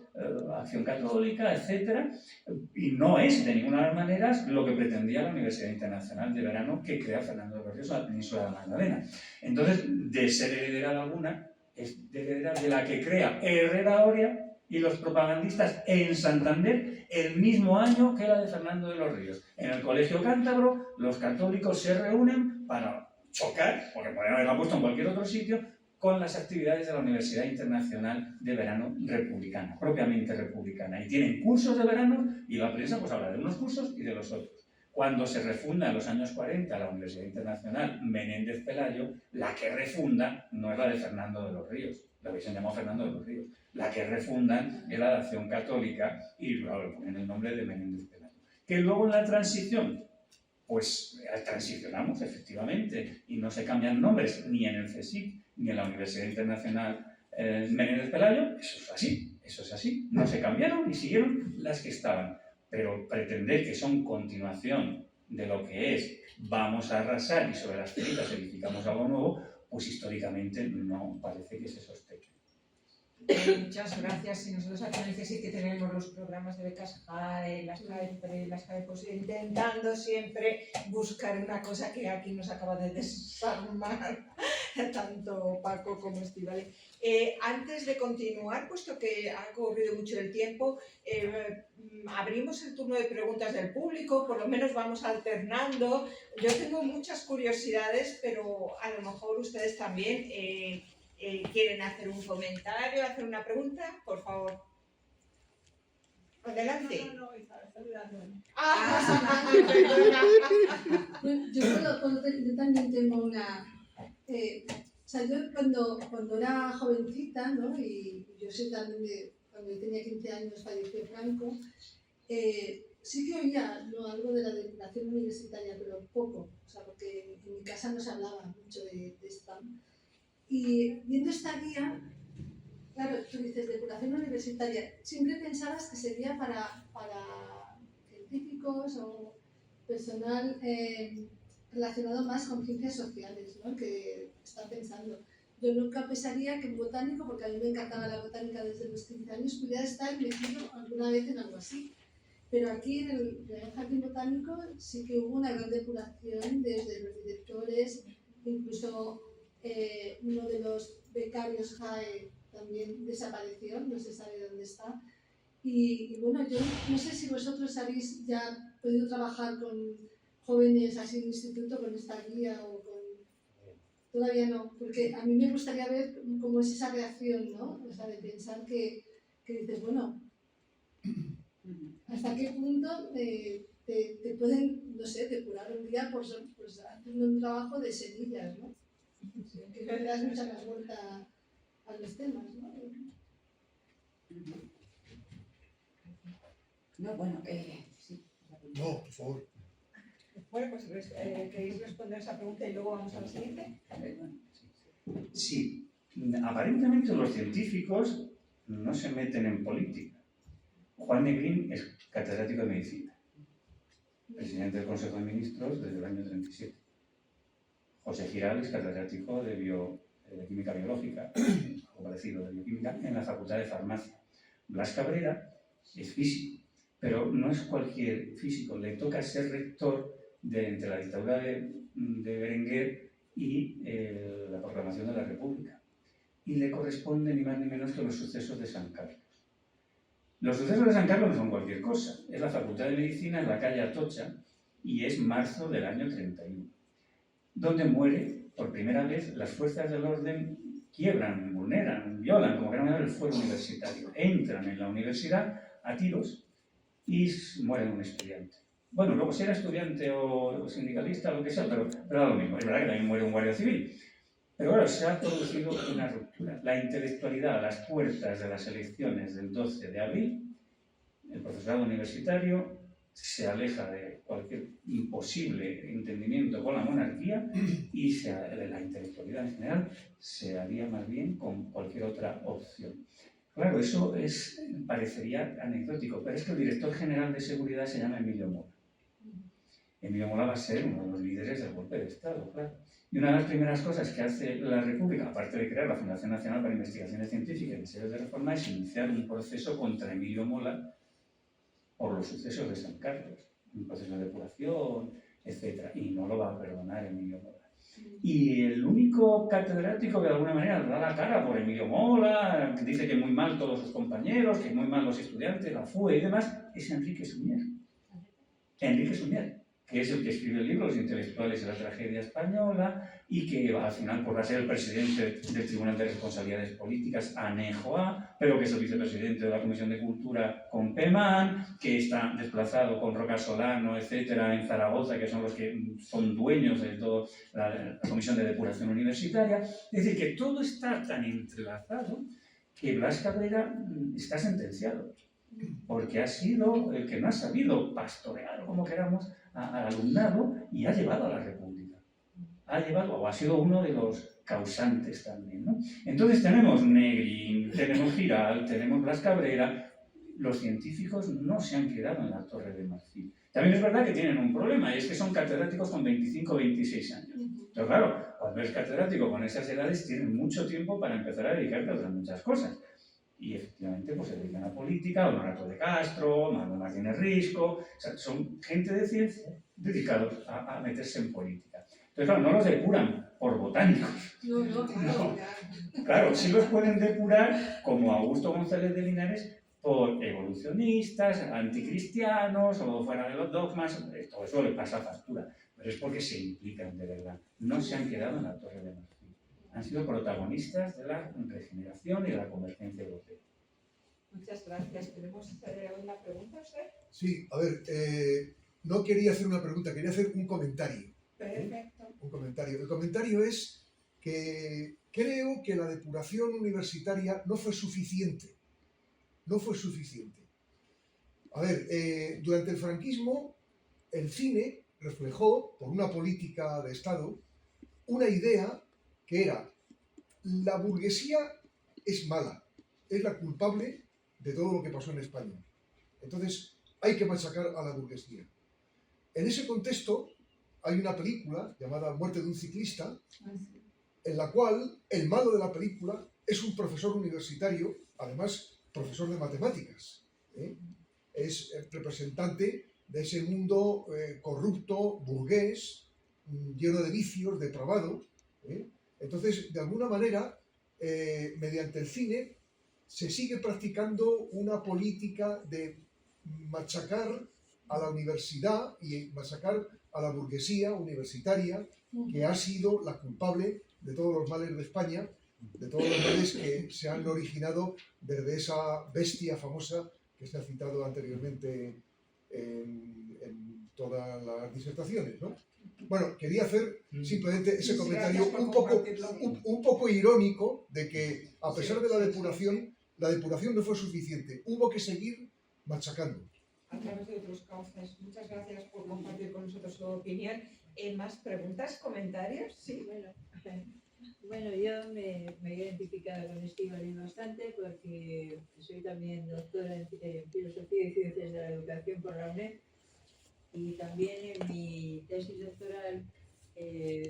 Acción Católica, etc. Y no es de ninguna manera lo que pretendía la Universidad Internacional de Verano que crea Fernando de los Ríos en la península de la Magdalena. Entonces, de ser heredera de alguna, es heredera de la que crea Herrera Oria y los propagandistas en Santander el mismo año que la de Fernando de los Ríos. En el Colegio Cántabro, los católicos se reúnen para chocar, porque podrían haberla puesto en cualquier otro sitio, con las actividades de la Universidad Internacional de Verano Republicana, propiamente republicana. Y tienen cursos de verano y la prensa pues habla de unos cursos y de los otros. Cuando se refunda en los años 40 la Universidad Internacional Menéndez Pelayo, la que refunda no es la de Fernando de los Ríos, la hubiesen llamado Fernando de los Ríos. La que refundan es la de Acción Católica y claro, le ponen el nombre de Menéndez Pelayo. Que luego en la transición, pues transicionamos efectivamente y no se cambian nombres ni en el CSIC ni en la Universidad Internacional Menéndez Pelayo, eso es así, no se cambiaron y siguieron las que estaban, pero pretender que son continuación de lo que es vamos a arrasar y sobre las ceritas edificamos algo nuevo, pues históricamente no parece que se sostenga. Muchas gracias. Y nosotros aquí en el CSIC que tenemos los programas de becas GAE, las GAE, pues intentando siempre buscar una cosa que aquí nos acaba de desarmar tanto Paco como Estíbaliz. Antes de continuar, puesto que ha corrido mucho el tiempo, abrimos el turno de preguntas del público, por lo menos vamos alternando. Yo tengo muchas curiosidades, pero a lo mejor ustedes también quieren hacer un comentario, hacer una pregunta, por favor. Adelante. No, Isabel, saludando. Yo también tengo una... yo cuando era jovencita, ¿no? Y yo sé también de cuando yo tenía 15 años falleció Franco, sí que oía, ¿no?, algo de la depuración universitaria, pero poco, o sea, porque en mi casa no se hablaba mucho de esto. Y viendo esta guía, claro, tú dices depuración universitaria, siempre pensabas que sería para científicos personal relacionado más con ciencias sociales, ¿no? Que está pensando. Yo nunca pensaría que un botánico, porque a mí me encantaba la botánica desde los 15 años, pudiera estar metido alguna vez en algo así. Pero aquí en el Real Jardín Botánico sí que hubo una gran depuración desde los directores, incluso uno de los becarios JAE también desapareció, no se sabe dónde está. Y bueno, yo no sé si vosotros habéis ya podido trabajar con jóvenes así en instituto, con esta guía o con... Todavía no, porque a mí me gustaría ver cómo es esa reacción, ¿no? O sea, de pensar que dices, bueno, ¿hasta qué punto te pueden, no sé, depurar un día por haciendo un trabajo de semillas, ¿no? Que no le das mucha más vuelta a los temas, ¿no? No, bueno, sí. No, por favor. Bueno, pues ¿queréis responder esa pregunta y luego vamos a la siguiente? Sí, aparentemente los científicos no se meten en política. Juan Negrín es catedrático de medicina, presidente del Consejo de Ministros desde el año 37. José Giral es catedrático de química biológica, o parecido de bioquímica, en la Facultad de Farmacia. Blas Cabrera es físico, pero no es cualquier físico, le toca ser rector entre la dictadura de Berenguer y la proclamación de la República. Y le corresponde ni más ni menos que los sucesos de San Carlos. Los sucesos de San Carlos no son cualquier cosa. Es la Facultad de Medicina en la calle Atocha y es marzo del año 31, donde muere por primera vez las fuerzas del orden, quiebran, vulneran, violan, como quieran llamar, el fuero universitario. Entran en la universidad a tiros y muere un estudiante. Bueno, luego si era estudiante o sindicalista o lo que sea, pero da lo mismo. Es verdad que también muere un guardia civil. Pero bueno, se ha producido una ruptura. La intelectualidad a las puertas de las elecciones del 12 de abril, el profesorado universitario se aleja de cualquier imposible entendimiento con la monarquía y la intelectualidad en general se haría más bien con cualquier otra opción. Claro, eso parecería anecdótico, pero es que el director general de seguridad se llama Emilio Mola. Emilio Mola va a ser uno de los líderes del golpe de Estado, claro. Y una de las primeras cosas que hace la República, aparte de crear la Fundación Nacional para Investigaciones Científicas y Ensayos de Reforma, es iniciar un proceso contra Emilio Mola por los sucesos de San Carlos, un proceso de depuración, etc. Y no lo va a perdonar Emilio Mola. Y el único catedrático que de alguna manera da la cara por Emilio Mola, que dice que muy mal todos sus compañeros, que muy mal los estudiantes, la FUE y demás, es Enrique Suñer. Enrique Suñer, que es el que escribe el libro Los intelectuales de la tragedia española y que al final pues, va a ser el presidente del Tribunal de Responsabilidades Políticas, ANEJOA, pero que es el vicepresidente de la Comisión de Cultura con PEMAN, que está desplazado con Roca Solano, etcétera, en Zaragoza, que son los que son dueños de toda la Comisión de Depuración Universitaria. Es decir, que todo está tan entrelazado que Blas Cabrera está sentenciado, porque ha sido el que no ha sabido pastorear, como queramos, al alumnado y ha llevado a la República. Ha sido uno de los causantes también, ¿no? Entonces tenemos Negrín, tenemos Giral, tenemos Blas Cabrera. Los científicos no se han quedado en la Torre de Marfil. También es verdad que tienen un problema, y es que son catedráticos con 25 o 26 años. Pero claro, cuando eres catedrático con esas edades, tienes mucho tiempo para empezar a dedicarte a otras muchas cosas. Y efectivamente pues, se dedican a política, Honorato de Castro, Manuel Martínez Risco, o sea, son gente de ciencia dedicados a meterse en política. Entonces, claro, no los depuran por botánicos. No. Claro, sí los pueden depurar, como Augusto González de Linares, por evolucionistas, anticristianos o fuera de los dogmas. Todo eso les pasa factura, pero es porque se implican de verdad. No se han quedado en la Torre de Marfil. Han sido protagonistas de la regeneración y de la convergencia europea. Muchas gracias. ¿Tenemos una pregunta, usted? Sí, a ver, no quería hacer una pregunta, quería hacer un comentario. Perfecto. Un comentario. El comentario es que creo que la depuración universitaria no fue suficiente. No fue suficiente. A ver, durante el franquismo, el cine reflejó, por una política de Estado, una idea que era: la burguesía es mala, es la culpable de todo lo que pasó en España. Entonces, hay que machacar a la burguesía. En ese contexto hay una película llamada Muerte de un ciclista, en la cual el malo de la película es un profesor universitario, además profesor de matemáticas. Es el representante de ese mundo corrupto, burgués, lleno de vicios, depravado. Entonces, de alguna manera, mediante el cine, se sigue practicando una política de machacar a la universidad y machacar a la burguesía universitaria, que ha sido la culpable de todos los males de España, de todos los males que se han originado desde esa bestia famosa que se ha citado anteriormente en todas las disertaciones, ¿no? Bueno, quería hacer simplemente ese comentario un poco irónico de que, a pesar de la depuración no fue suficiente. Hubo que seguir machacando. A través de otros cauces. Muchas gracias por compartir con nosotros su opinión. ¿Más preguntas, comentarios? Sí. Bueno, yo me he identificado con Estíbaliz bastante porque soy también doctora en Filosofía y Ciencias de la Educación por la UNED y también en mi tesis doctoral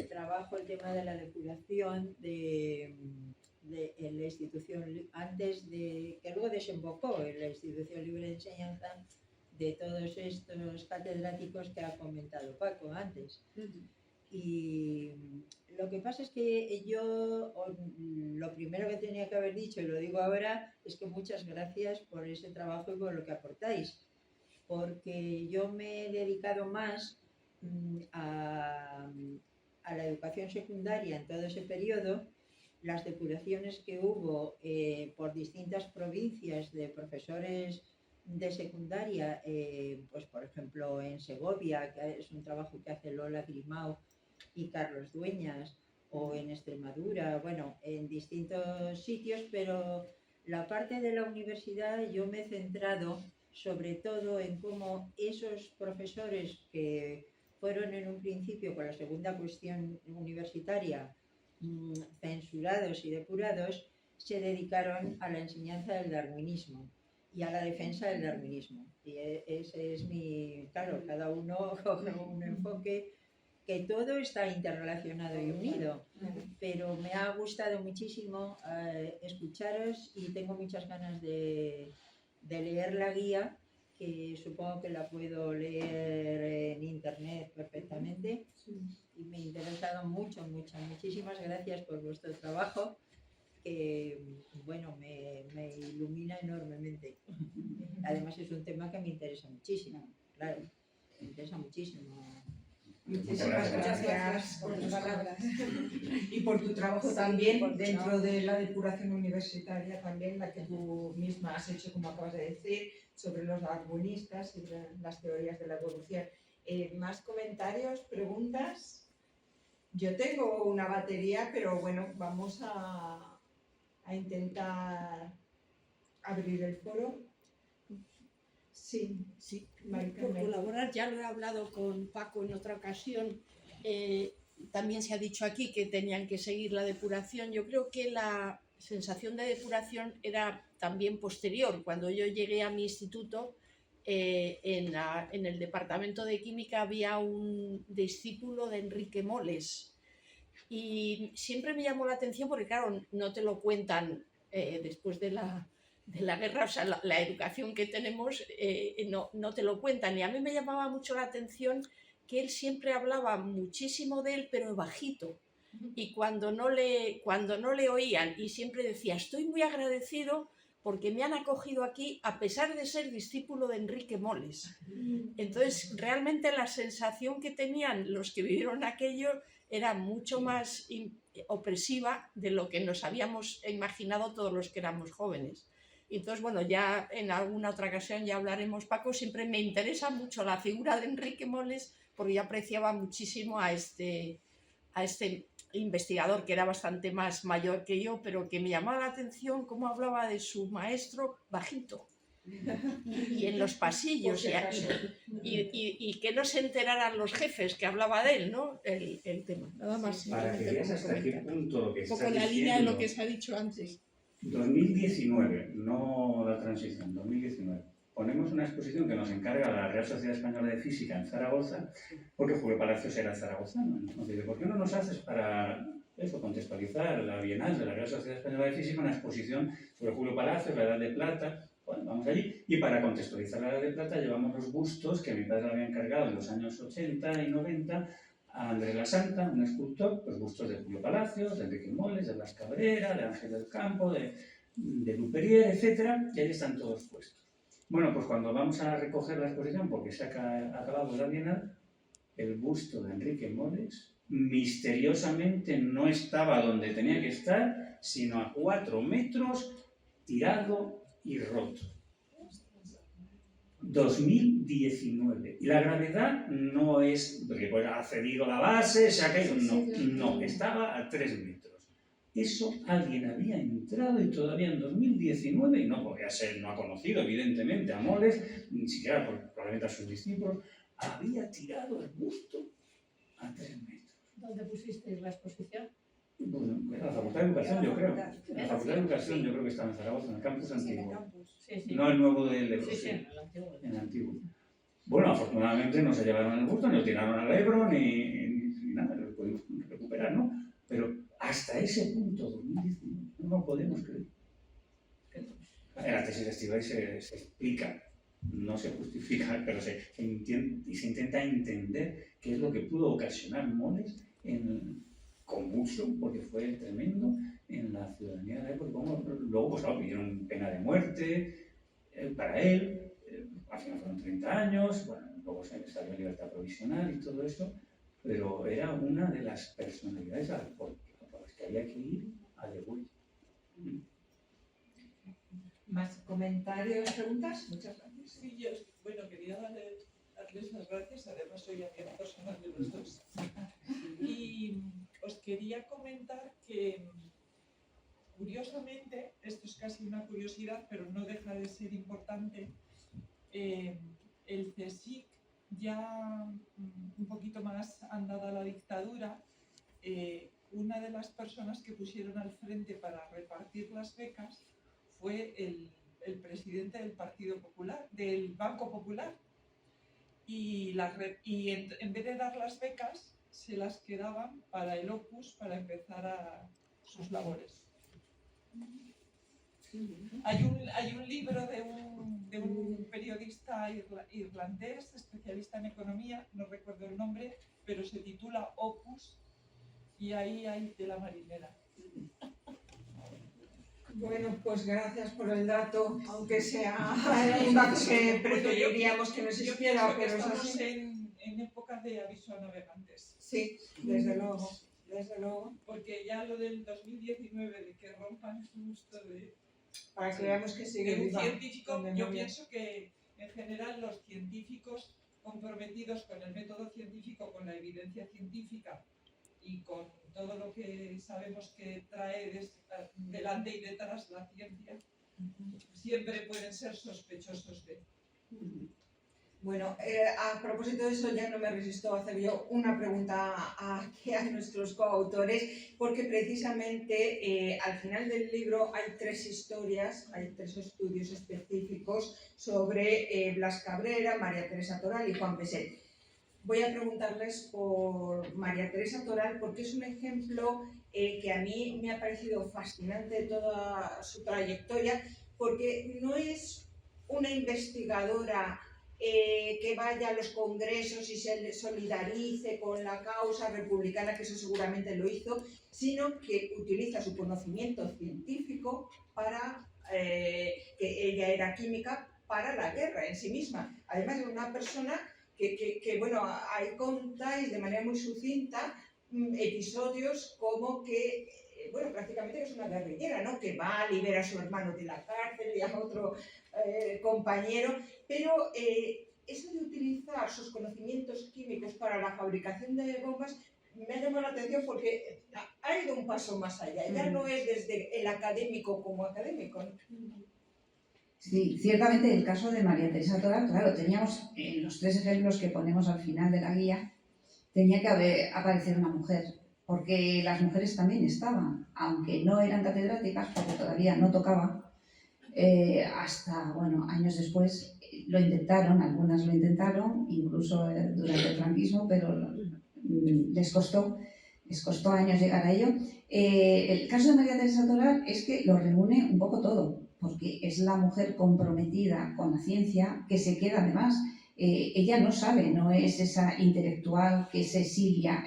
trabajo el tema de la depuración en la institución, antes de que luego desembocó en la institución libre de enseñanza de todos estos catedráticos que ha comentado Paco antes. Y lo que pasa es que yo, lo primero que tenía que haber dicho, y lo digo ahora, es que muchas gracias por ese trabajo y por lo que aportáis, porque yo me he dedicado más a la educación secundaria en todo ese periodo. Las depuraciones que hubo por distintas provincias de profesores de secundaria, pues por ejemplo en Segovia, que es un trabajo que hace Lola Grimao y Carlos Dueñas, o en Extremadura, bueno, en distintos sitios, pero la parte de la universidad yo me he centrado sobre todo en cómo esos profesores que fueron en un principio, con la segunda cuestión universitaria, censurados y depurados, se dedicaron a la enseñanza del darwinismo y a la defensa del darwinismo. Y ese es mi, claro, cada uno con un enfoque, que todo está interrelacionado y unido, pero me ha gustado muchísimo escucharos y tengo muchas ganas de leer la guía, que supongo que la puedo leer en internet perfectamente, y me ha interesado mucho. Muchísimas gracias por vuestro trabajo, que bueno, me ilumina enormemente. Además es un tema que me interesa muchísimo, claro, me interesa muchísimo. Muchísimas gracias por tus palabras y por tu trabajo también dentro de la depuración universitaria, también la que tú misma has hecho, como acabas de decir, sobre los darwinistas y las teorías de la evolución. ¿Más comentarios, preguntas? Yo tengo una batería, pero bueno, vamos a intentar abrir el foro. Sí, Por colaborar, ya lo he hablado con Paco en otra ocasión, también se ha dicho aquí que tenían que seguir la depuración. Yo creo que la sensación de depuración era también posterior. Cuando yo llegué a mi instituto, en el departamento de química había un discípulo de Enrique Moles y siempre me llamó la atención porque claro, no te lo cuentan después de la guerra, o sea, la educación que tenemos no te lo cuentan, y a mí me llamaba mucho la atención que él siempre hablaba muchísimo de él, pero bajito, y cuando no le oían, y siempre decía, estoy muy agradecido porque me han acogido aquí a pesar de ser discípulo de Enrique Moles. Entonces, realmente la sensación que tenían los que vivieron aquello era mucho más opresiva de lo que nos habíamos imaginado todos los que éramos jóvenes. Entonces, bueno, ya en alguna otra ocasión ya hablaremos, Paco. Siempre me interesa mucho la figura de Enrique Moles porque yo apreciaba muchísimo a este investigador que era bastante más mayor que yo, pero que me llamaba la atención cómo hablaba de su maestro bajito y en los pasillos y que no se enteraran los jefes que hablaba de él, ¿no? El tema. Nada más. Para que veas hasta qué punto lo que un poco estás la diciendo, línea de lo que se ha dicho antes. 2019, no la transición, 2019. ponemos una exposición que nos encarga la Real Sociedad Española de Física en Zaragoza, porque Julio Palacios era zaragozano. Nos dice, ¿por qué no nos haces para eso, contextualizar la Bienal de la Real Sociedad Española de Física, una exposición sobre Julio Palacios, la Edad de Plata? Bueno, vamos allí. Y para contextualizar la Edad de Plata llevamos los bustos que mi padre le había encargado en los años 80 y 90 a Andrés La Santa, un escultor, los bustos de Julio Palacios, de Enrique Moles, de Blas Cabrera, de Ángel del Campo, de Duperier, etc. Y ahí están todos puestos. Bueno, pues cuando vamos a recoger la exposición, porque se ha acabado la Bienal, el busto de Enrique Moles misteriosamente no estaba donde tenía que estar, sino a 4 metros, tirado y roto. 2019. Y la gravedad no es porque pues, ha cedido la base, se ha caído. No, estaba a 3 metros. Eso alguien había entrado y todavía en 2019, y no podía ser, no ha conocido evidentemente a Moles, ni siquiera probablemente a sus discípulos, había tirado el busto a 3 metros. ¿Dónde pusisteis la exposición? Bueno, la Facultad de Educación, yo creo. La Facultad de Educación, yo creo que estaba en Zaragoza, en el campus antiguo. Sí. No el nuevo del Ebro, Sí, en el antiguo. en el antiguo. Bueno, afortunadamente no se llevaron el busto, ni lo tiraron al Ebro, ni nada, lo pudimos recuperar, ¿no? Pero hasta ese punto, 2019, no lo podemos creer. En la tesis de Estíbaliz se explica, no se justifica, pero se intenta entender qué es lo que pudo ocasionar Moles en convulso, porque fue tremendo, en la ciudadanía de la época. Luego, pues claro, pidieron pena de muerte para él, al final fueron 30 años, bueno, luego se salió en libertad provisional y todo eso, pero era una de las personalidades por las que había que ir a de vuelta. ¿Más comentarios, preguntas? Muchas gracias. Sí, yo, bueno, quería darles las gracias, además soy amiga personal de los dos. Y os quería comentar que, curiosamente, esto es casi una curiosidad, pero no deja de ser importante, el CSIC, ya un poquito más andada la dictadura, una de las personas que pusieron al frente para repartir las becas fue el presidente del Partido Popular, del Banco Popular, y en vez de dar las becas, se las quedaban para el Opus para empezar sus labores. Hay un libro de un periodista irlandés, especialista en economía, no recuerdo el nombre, pero se titula Opus, y ahí hay tela marinera. Bueno, pues gracias por el dato, aunque sea un dato que preferiríamos que no existiera, pero es estamos así. en época de aviso a navegantes. Sí, desde luego, desde luego. Porque ya lo del 2019, de que rompan el gusto de Para que veamos que sigue un viva. científico, la yo memoria. pienso que en general los científicos comprometidos con el método científico, con la evidencia científica y con todo lo que sabemos que trae delante y detrás la ciencia, siempre pueden ser sospechosos de. Bueno, a propósito de eso, ya no me resisto a hacer yo una pregunta aquí a nuestros coautores, porque precisamente al final del libro hay 3 historias, hay 3 estudios específicos sobre Blas Cabrera, María Teresa Toral y Juan Peset. Voy a preguntarles por María Teresa Toral, porque es un ejemplo que a mí me ha parecido fascinante toda su trayectoria, porque no es una investigadora que vaya a los congresos y se solidarice con la causa republicana, que eso seguramente lo hizo, sino que utiliza su conocimiento científico para, que ella era química, para la guerra en sí misma. Además, es una persona que bueno, ahí contáis de manera muy sucinta episodios como que, bueno, prácticamente es una guerrillera, ¿no? Que va, libera a su hermano de la cárcel y a otro compañero, pero eso de utilizar sus conocimientos químicos para la fabricación de bombas me ha llamado la atención porque ha ido un paso más allá, ya no es desde el académico como académico, ¿no? Sí, ciertamente el caso de María Teresa Toral, claro, teníamos en los 3 ejemplos que ponemos al final de la guía, tenía que aparecer una mujer, porque las mujeres también estaban, aunque no eran catedráticas, porque todavía no tocaba, hasta, bueno, años después lo intentaron, algunas lo intentaron, incluso durante el franquismo, pero les costó años llegar a ello. El caso de María Teresa Toral es que lo reúne un poco todo, porque es la mujer comprometida con la ciencia, que se queda además, ella no sabe, no es esa intelectual que se exilia,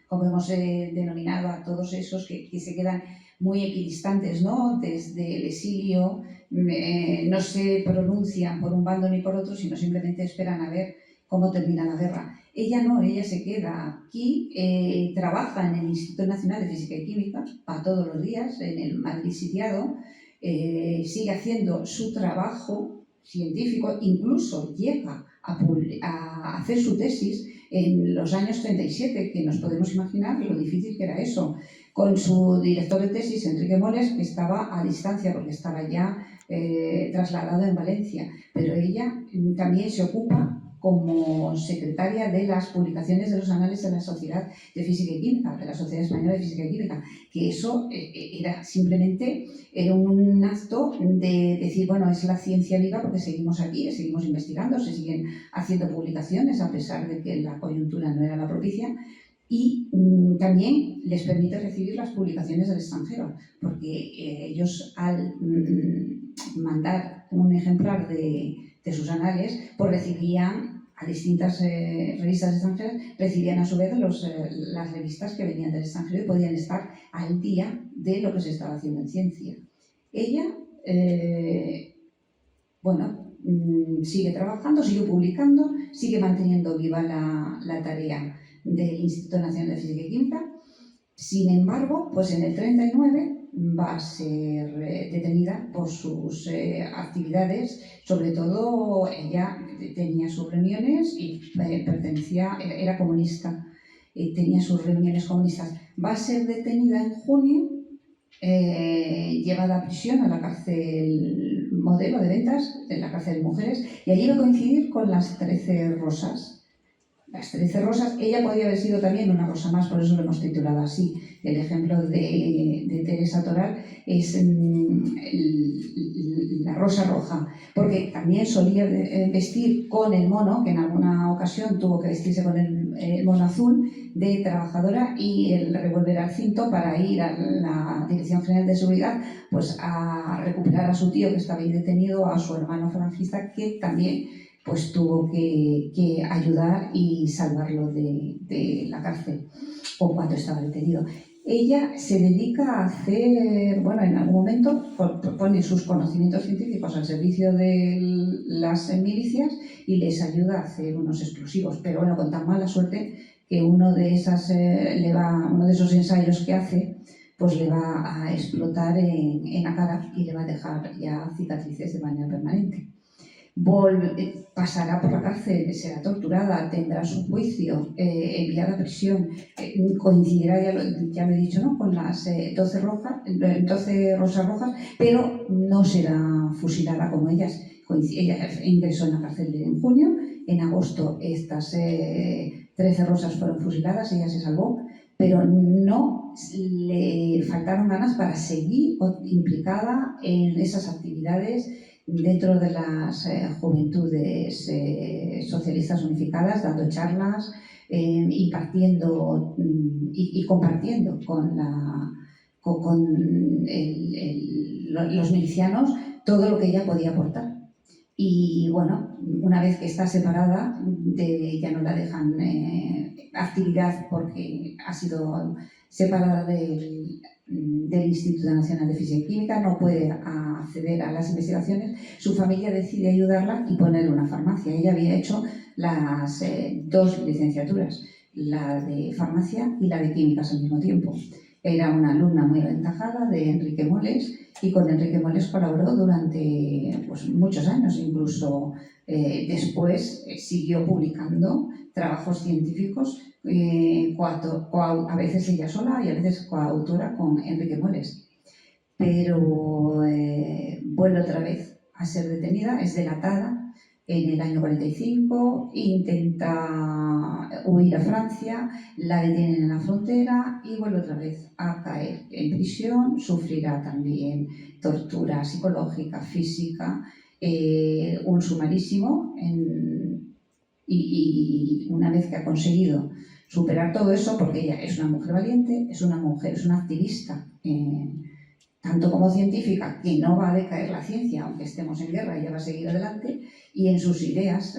como hemos denominado a todos esos que se quedan muy equidistantes, ¿no? Desde el exilio, no se pronuncian por un bando ni por otro, sino simplemente esperan a ver cómo termina la guerra. Ella no, ella se queda aquí, trabaja en el Instituto Nacional de Física y Química, va todos los días, en el Madrid sitiado, sigue haciendo su trabajo científico, incluso llega a hacer su tesis en los años 37, que nos podemos imaginar lo difícil que era eso, con su director de tesis, Enrique Moles, que estaba a distancia porque estaba ya trasladado en Valencia, pero ella también se ocupa como secretaria de las publicaciones de los anales de la Sociedad de Física y Química, de la Sociedad Española de Física y Química, que eso era simplemente un acto de decir, bueno, es la ciencia viva porque seguimos aquí, seguimos investigando, se siguen haciendo publicaciones a pesar de que la coyuntura no era la propicia, y también les permite recibir las publicaciones del extranjero, porque ellos al mandar un ejemplar de sus anales, pues recibían a distintas revistas extranjeras, recibían a su vez las revistas que venían del extranjero y podían estar al día de lo que se estaba haciendo en ciencia. Ella, sigue trabajando, sigue publicando, sigue manteniendo viva la tarea del Instituto Nacional de Física y Química. Sin embargo, pues en el 39 va a ser detenida por sus actividades, sobre todo ella tenía sus reuniones y era comunista, tenía sus reuniones comunistas. Va a ser detenida en junio, llevada a prisión a la cárcel Modelo de Ventas, en la cárcel de mujeres, y allí va a coincidir con las 13 rosas. Las 13 rosas, ella podría haber sido también una rosa más, por eso lo hemos titulado así. El ejemplo de Teresa Toral es la rosa roja, porque también solía vestir con el mono, que en alguna ocasión tuvo que vestirse con el mono azul de trabajadora, y el revólver al cinto para ir a la Dirección General de Seguridad pues a recuperar a su tío que estaba ahí detenido, a su hermano falangista que también pues tuvo que ayudar y salvarlo de la cárcel o cuando estaba detenido. Ella se dedica a hacer, bueno, en algún momento pone sus conocimientos científicos al servicio de las milicias y les ayuda a hacer unos explosivos, pero bueno, con tan mala suerte que uno de esos ensayos que hace pues le va a explotar en la cara y le va a dejar ya cicatrices de manera permanente. Pasará por la cárcel, será torturada, tendrá su juicio, enviada a prisión, coincidirá, ya lo he dicho, ¿no?, con las 12 rosas rojas, pero no será fusilada como ellas. Ella ingresó en la cárcel en junio, en agosto estas 13 rosas fueron fusiladas, ella se salvó, pero no le faltaron ganas para seguir implicada en esas actividades dentro de las juventudes socialistas unificadas, dando charlas, impartiendo y compartiendo con los milicianos todo lo que ella podía aportar. Y bueno, una vez que está separada, ya no la dejan actividad porque ha sido separada del Instituto Nacional de Física y Química, no puede acceder a las investigaciones. Su familia decide ayudarla y ponerle una farmacia. Ella había hecho las 2 licenciaturas, la de farmacia y la de químicas al mismo tiempo. Era una alumna muy aventajada de Enrique Moles y con Enrique Moles colaboró durante pues, muchos años, incluso después siguió publicando trabajos científicos, a veces ella sola y a veces coautora con Enrique Moles. Pero vuelve otra vez a ser detenida, es delatada en el año 45, intenta huir a Francia, la detienen en la frontera y vuelve otra vez a caer en prisión, sufrirá también tortura psicológica, física, un sumarísimo y una vez que ha conseguido superar todo eso, porque ella es una mujer valiente, es una activista, tanto como científica, que no va a decaer la ciencia, aunque estemos en guerra, ella va a seguir adelante, y en sus ideas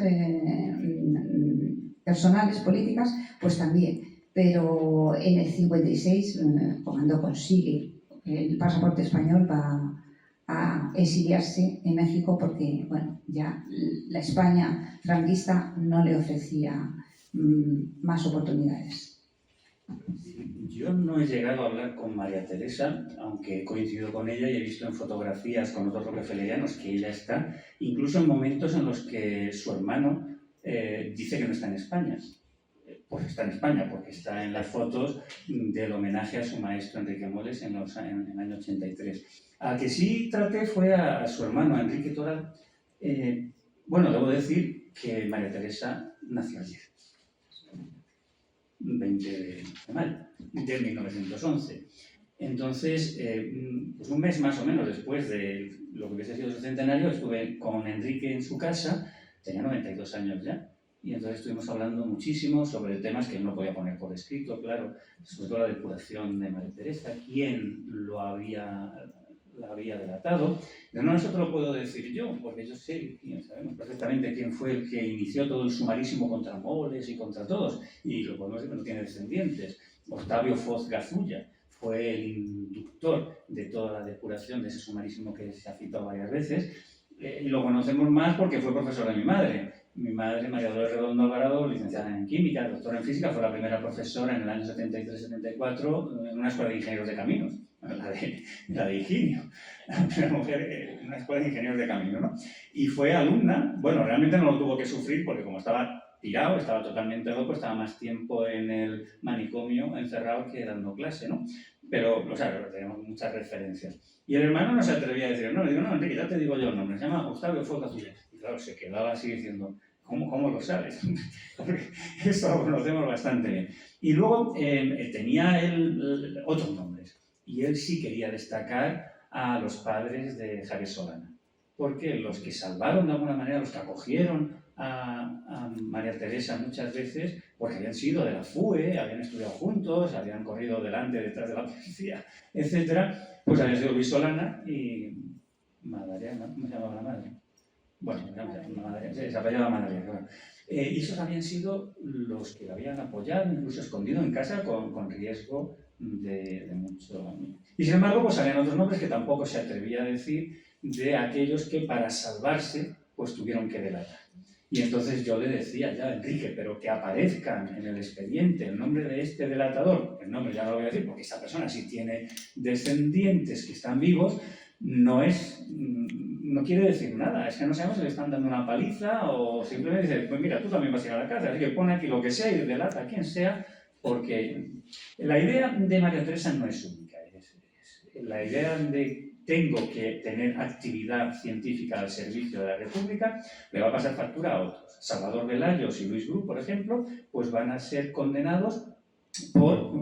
personales, políticas, pues también. Pero en el 56, cuando consigue el pasaporte español, va a exiliarse en México porque, bueno, ya la España franquista no le ofrecía más oportunidades. Yo no he llegado a hablar con María Teresa, aunque he coincidido con ella y he visto en fotografías con otros rockefellerianos que ella está, incluso en momentos en los que su hermano dice que no está en España. Pues está en España, porque está en las fotos del homenaje a su maestro Enrique Moles en el año 83. Al que sí traté fue a su hermano, Enrique Toral. Bueno, debo decir que María Teresa nació ayer, 20 de mayo de 1911. Entonces, pues un mes más o menos después de lo que hubiese sido su centenario, estuve con Enrique en su casa, tenía 92 años ya, y entonces estuvimos hablando muchísimo sobre temas que él no podía poner por escrito, claro, sobre todo la depuración de María Teresa, quién la había delatado. Pero no, eso te lo puedo decir yo, porque yo sé, sabemos perfectamente quién fue el que inició todo el sumarísimo contra Moles y contra todos, y lo podemos decir que no tiene descendientes. Octavio Foz Gazulla fue el inductor de toda la depuración de ese sumarísimo que se ha citado varias veces, y lo conocemos más porque fue profesor de mi madre. Mi madre, María Dolores Redondo Alvarado, licenciada en Química, doctora en Física, fue la primera profesora en el año 73-74 en una escuela de ingenieros de caminos, la de Higinio, la primera mujer en una escuela de ingenieros de caminos, ¿no? Y fue alumna, bueno, realmente no lo tuvo que sufrir porque como estaba tirado, estaba totalmente loco, estaba más tiempo en el manicomio encerrado que dando clase, ¿no? Pero, o sea, tenemos muchas referencias. Y el hermano no se atrevía a decir, no, le digo, no, Enrique, ya te digo yo el nombre, se llama Octavio Foz Gazulla. Y claro, se quedaba así diciendo, ¿cómo lo sabes? Porque eso lo conocemos bastante bien. Y luego tenía él otros nombres. Y él sí quería destacar a los padres de Javier Solana. Porque los que salvaron de alguna manera, los que acogieron a María Teresa muchas veces, porque habían sido de la FUE, habían estudiado juntos, habían corrido delante, detrás de la policía, etc., pues habían sido Luis Solana y Madariaga, ¿cómo se llamaba la madre? Bueno, se apellidaba Madariaga, claro. Y esos habían sido los que la habían apoyado, incluso escondido en casa con riesgo de mucho. Y sin embargo, pues habían otros nombres que tampoco se atrevía a decir, de aquellos que para salvarse pues tuvieron que delatar. Y entonces yo le decía ya, Enrique, pero que aparezcan en el expediente el nombre de este delatador, el nombre ya no lo voy a decir porque esta persona sí tiene descendientes que están vivos, no quiere decir nada, es que no sabemos si le están dando una paliza o simplemente dice, pues mira, tú también vas a ir a la cárcel, así que pon aquí lo que sea y delata a quien sea, porque la idea de María Teresa no es única, la idea de tengo que tener actividad científica al servicio de la República, le va a pasar factura a otros. Salvador Velayos y Luis Bru, por ejemplo, pues van a ser condenados por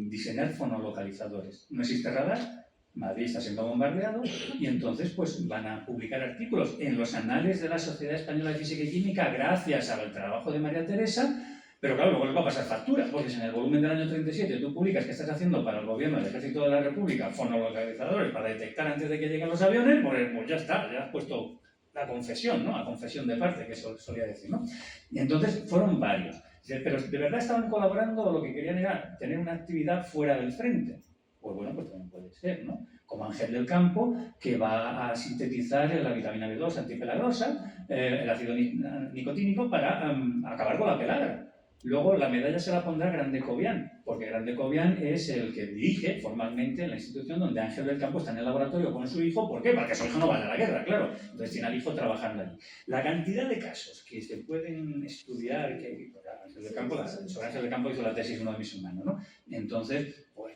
diseñar fonolocalizadores. No existe radar, Madrid está siendo bombardeado y entonces pues van a publicar artículos en los anales de la Sociedad Española de Física y Química gracias al trabajo de María Teresa. Pero claro, luego les va a pasar factura, porque si en el volumen del año 37 tú publicas que estás haciendo para el gobierno del Ejército de la República fonolocalizadores para detectar antes de que lleguen los aviones, pues ya está, ya has puesto la confesión, ¿no? La confesión de parte, que eso solía decir, ¿no? Y entonces fueron varios. Pero de verdad estaban colaborando o lo que querían era tener una actividad fuera del frente. Pues bueno, pues también puede ser, ¿no? Como Ángel del Campo, que va a sintetizar la vitamina B2 antipelagrosa, el ácido nicotínico para acabar con la pelagra. Luego la medalla se la pondrá Grande Cobian, porque Grande Cobian es el que dirige formalmente la institución donde Ángel del Campo está en el laboratorio con su hijo. ¿Por qué? Porque su hijo no vaya a la guerra, claro. Entonces tiene al hijo trabajando allí. La cantidad de casos que se pueden estudiar, Ángel del Campo, sobre Ángel del Campo hizo la tesis uno de mis hermanos, ¿no? Entonces, pues,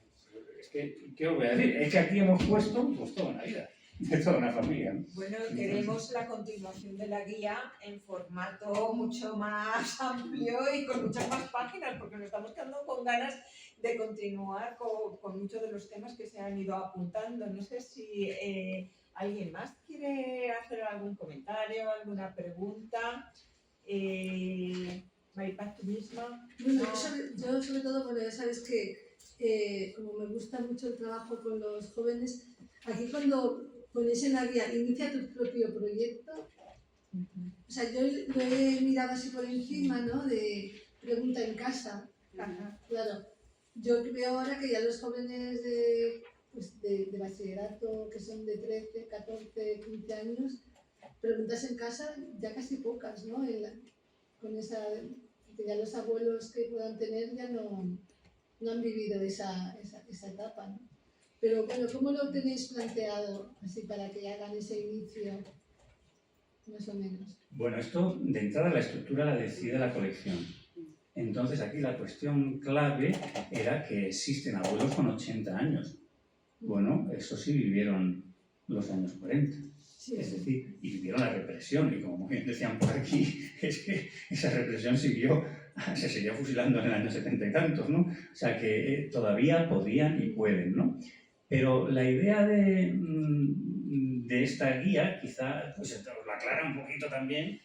es que, ¿qué os voy a decir? Es que aquí hemos puesto pues, toda una vida. De toda una familia, ¿no? Bueno, queremos la continuación de la guía en formato mucho más amplio y con muchas más páginas, porque nos estamos quedando con ganas de continuar con muchos de los temas que se han ido apuntando. No sé si ¿Alguien más quiere hacer algún comentario, alguna pregunta? Maripaz, tú misma. Bueno, yo sobre todo, bueno, ya sabes que como me gusta mucho el trabajo con los jóvenes, aquí cuando ponéis en la guía, inicia tu propio proyecto, o sea, yo lo he mirado así por encima, ¿no? De pregunta en casa. Ajá. Claro, yo veo ahora que ya los jóvenes de bachillerato, que son de 13, 14, 15 años, preguntas en casa ya casi pocas, ¿no? Con esa, que ya los abuelos que puedan tener ya no han vivido esa etapa, ¿no? Pero bueno, ¿cómo lo tenéis planteado así para que hagan ese inicio, más o menos? Bueno, esto de entrada la estructura la decide la colección. Entonces aquí la cuestión clave era que existen abuelos con 80 años. Bueno, eso sí vivieron los años 40. Sí, Es decir, y vivieron la represión, y como muy bien decían por aquí, es que esa represión se seguía fusilando en el año 70 y tantos, ¿no? O sea que todavía podían y pueden, ¿no? Pero la idea de esta guía, quizá, pues os lo aclara un poquito también,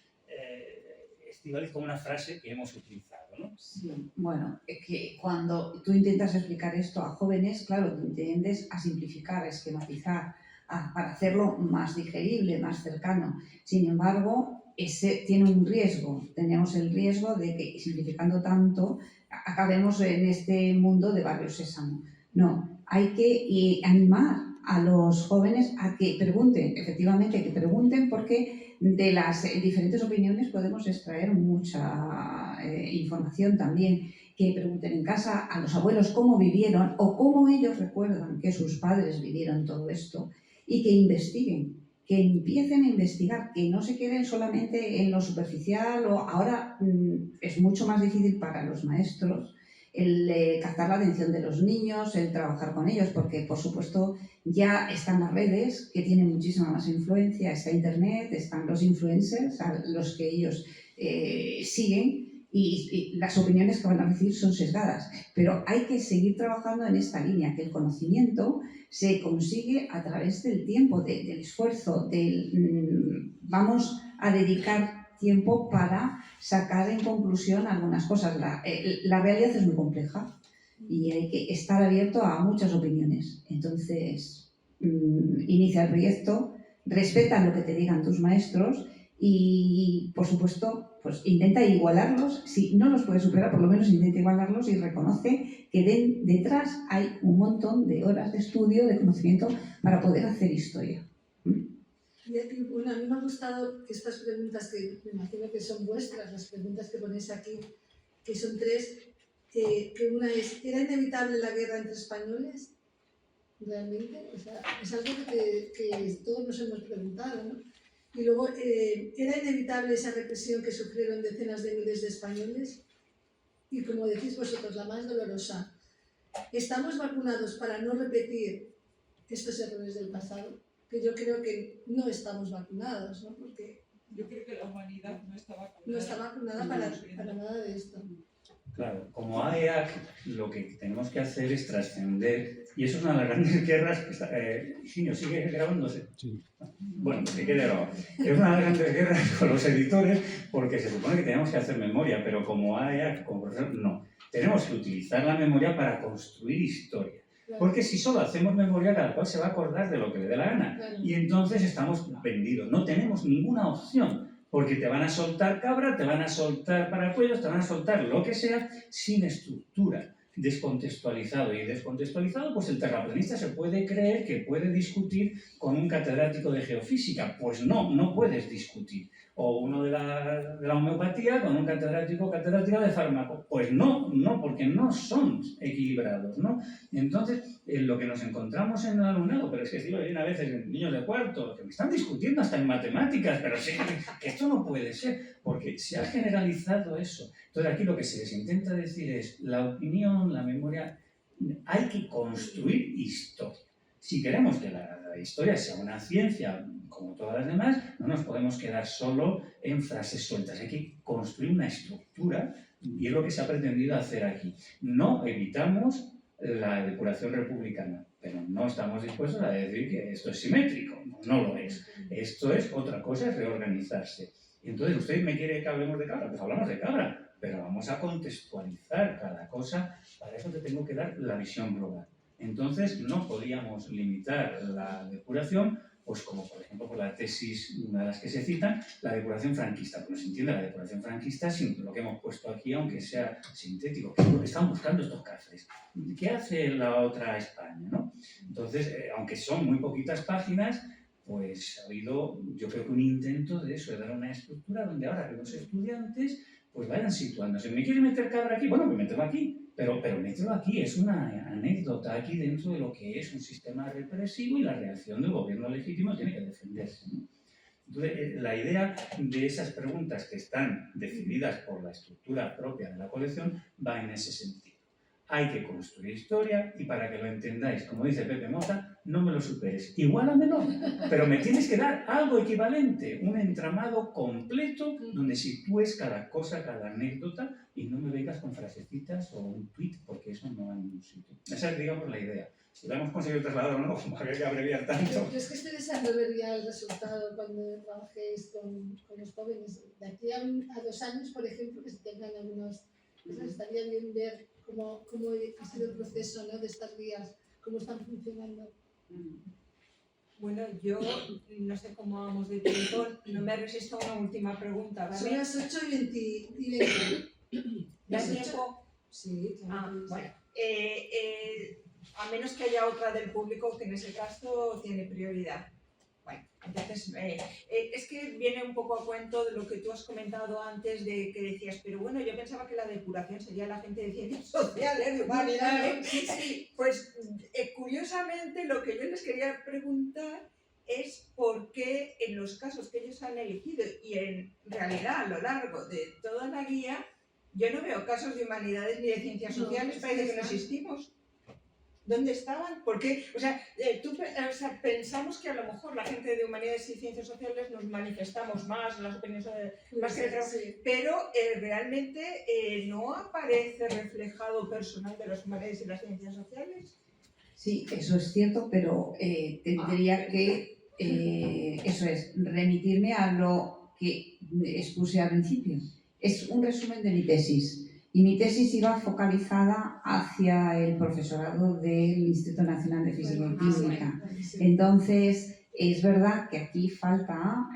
Estíbaliz, con una frase que hemos utilizado, ¿no? Sí, bueno, es que cuando tú intentas explicar esto a jóvenes, claro, tú tiendes a simplificar, a esquematizar, para hacerlo más digerible, más cercano. Sin embargo, ese tiene un riesgo. Tenemos el riesgo de que, simplificando tanto, acabemos en este mundo de Barrio Sésamo. No, hay que animar a los jóvenes a que pregunten, efectivamente, que pregunten, porque de las diferentes opiniones podemos extraer mucha información también. Que pregunten en casa a los abuelos cómo vivieron o cómo ellos recuerdan que sus padres vivieron todo esto, y que investiguen, que empiecen a investigar, que no se queden solamente en lo superficial. O ahora es mucho más difícil para los maestros el captar la atención de los niños, el trabajar con ellos, porque por supuesto ya están las redes que tienen muchísima más influencia, está internet, están los influencers a los que ellos siguen, y las opiniones que van a recibir son sesgadas. Pero hay que seguir trabajando en esta línea, que el conocimiento se consigue a través del tiempo, del esfuerzo, vamos a dedicar tiempo para sacar en conclusión algunas cosas. La realidad es muy compleja y hay que estar abierto a muchas opiniones. Entonces, inicia el proyecto, respeta lo que te digan tus maestros y, por supuesto, pues intenta igualarlos. Si no los puedes superar, por lo menos intenta igualarlos y reconoce que detrás hay un montón de horas de estudio, de conocimiento para poder hacer historia. Y bueno, a mí me ha gustado que estas preguntas, que me imagino que son vuestras, las preguntas que ponéis aquí, que son 3, que una es, ¿era inevitable la guerra entre españoles? Realmente, o sea, es algo que todos nos hemos preguntado, ¿no? Y luego, ¿era inevitable esa represión que sufrieron decenas de miles de españoles? Y como decís vosotros, la más dolorosa, ¿estamos vacunados para no repetir estos errores del pasado? Que yo creo que no estamos vacunados, ¿no? Porque yo creo que la humanidad no está vacunada. No está vacunada para nada de esto. Claro, como AEAC lo que tenemos que hacer es trascender, y eso es una de las grandes guerras que está... Ginio, ¿sigue grabándose? Sí. Bueno, que quede grabado. Es una de las grandes guerras con los editores, porque se supone que tenemos que hacer memoria, pero como AEAC, como profesor, no. Tenemos que utilizar la memoria para construir historia. Porque si solo hacemos memoria, cada cual se va a acordar de lo que le dé la gana. Claro. Y entonces estamos vendidos. No tenemos ninguna opción. Porque te van a soltar cabra, te van a soltar paracuellos, te van a soltar lo que sea, sin estructura, descontextualizado. Y descontextualizado, pues el terraplanista se puede creer que puede discutir con un catedrático de geofísica. Pues no, no puedes discutir. O uno de la homeopatía con un catedrática de fármaco. Pues no, porque no son equilibrados, ¿no? Entonces, lo que nos encontramos en el alumnado, pero es que digo, hay a veces niños de cuarto que me están discutiendo hasta en matemáticas, pero sí, que esto no puede ser, porque se ha generalizado eso. Entonces, aquí lo que se les intenta decir es, la opinión, la memoria, hay que construir historia. Si queremos que la historia sea una ciencia como todas las demás, no nos podemos quedar solo en frases sueltas. Hay que construir una estructura y es lo que se ha pretendido hacer aquí. No evitamos la depuración republicana, pero no estamos dispuestos a decir que esto es simétrico, no lo es. Esto es otra cosa, es reorganizarse. Y entonces, ¿usted me quiere que hablemos de Cabra? Pues hablamos de Cabra, pero vamos a contextualizar cada cosa, para eso te tengo que dar la visión global. Entonces, no podíamos limitar la depuración, pues como por ejemplo por la tesis, una de las que se citan, la depuración franquista. Pues no se entiende la depuración franquista sin lo que hemos puesto aquí, aunque sea sintético. ¿Qué es lo que están buscando estos cafres? ¿Qué hace la otra España, ¿no? Entonces, aunque son muy poquitas páginas, pues ha habido, yo creo que un intento de eso, de dar una estructura donde ahora que los estudiantes pues vayan situándose. ¿Me quiere meter Cabra aquí? Bueno, pues mételo aquí, pero mételo aquí, es una anécdota aquí dentro de lo que es un sistema represivo y la reacción del gobierno legítimo tiene que defenderse, ¿no? Entonces, la idea de esas preguntas que están decididas por la estructura propia de la colección va en ese sentido. Hay que construir historia y para que lo entendáis, como dice Pepe Mota, no me lo superes. Igualamelo, pero me tienes que dar algo equivalente, un entramado completo donde sitúes cada cosa, cada anécdota y no me vengas con frasecitas o un tweet porque eso no va a ningún sitio. Esa es, digamos, la idea. Si la hemos conseguido trasladar o no, como habría que abreviar tanto. Yo es que estoy deseando ver ya el resultado cuando trabajéis con los jóvenes. De aquí a 2 años, por ejemplo, que se tengan algunos... Pues estaría bien ver cómo ha sido el proceso, ¿no?, de estas guías, cómo están funcionando. Bueno, yo no sé cómo vamos de tiempo, no me resisto a una última pregunta, ¿vale? Son las 8:20. ¿Da tiempo? Sí, claro. Bueno, a menos que haya otra del público que en ese caso tiene prioridad. Bueno, entonces, es que viene un poco a cuento de lo que tú has comentado antes, de que decías, pero bueno, yo pensaba que la depuración sería la gente de ciencias sociales, de humanidades. Sí. Pues curiosamente lo que yo les quería preguntar es por qué en los casos que ellos han elegido y en realidad a lo largo de toda la guía, yo no veo casos de humanidades ni de ciencias sociales, parece que no existimos. ¿Dónde estaban? ¿Por qué? O sea, pensamos que a lo mejor la gente de humanidades y ciencias sociales nos manifestamos más, las opiniones más que pero realmente no aparece reflejado personal de las humanidades y las ciencias sociales. Sí, eso es cierto, pero tendría que, eso es, remitirme a lo que expuse al principio. Es un resumen de mi tesis. Y mi tesis iba focalizada hacia el profesorado del Instituto Nacional de Física y Química. Entonces, es verdad que aquí falta,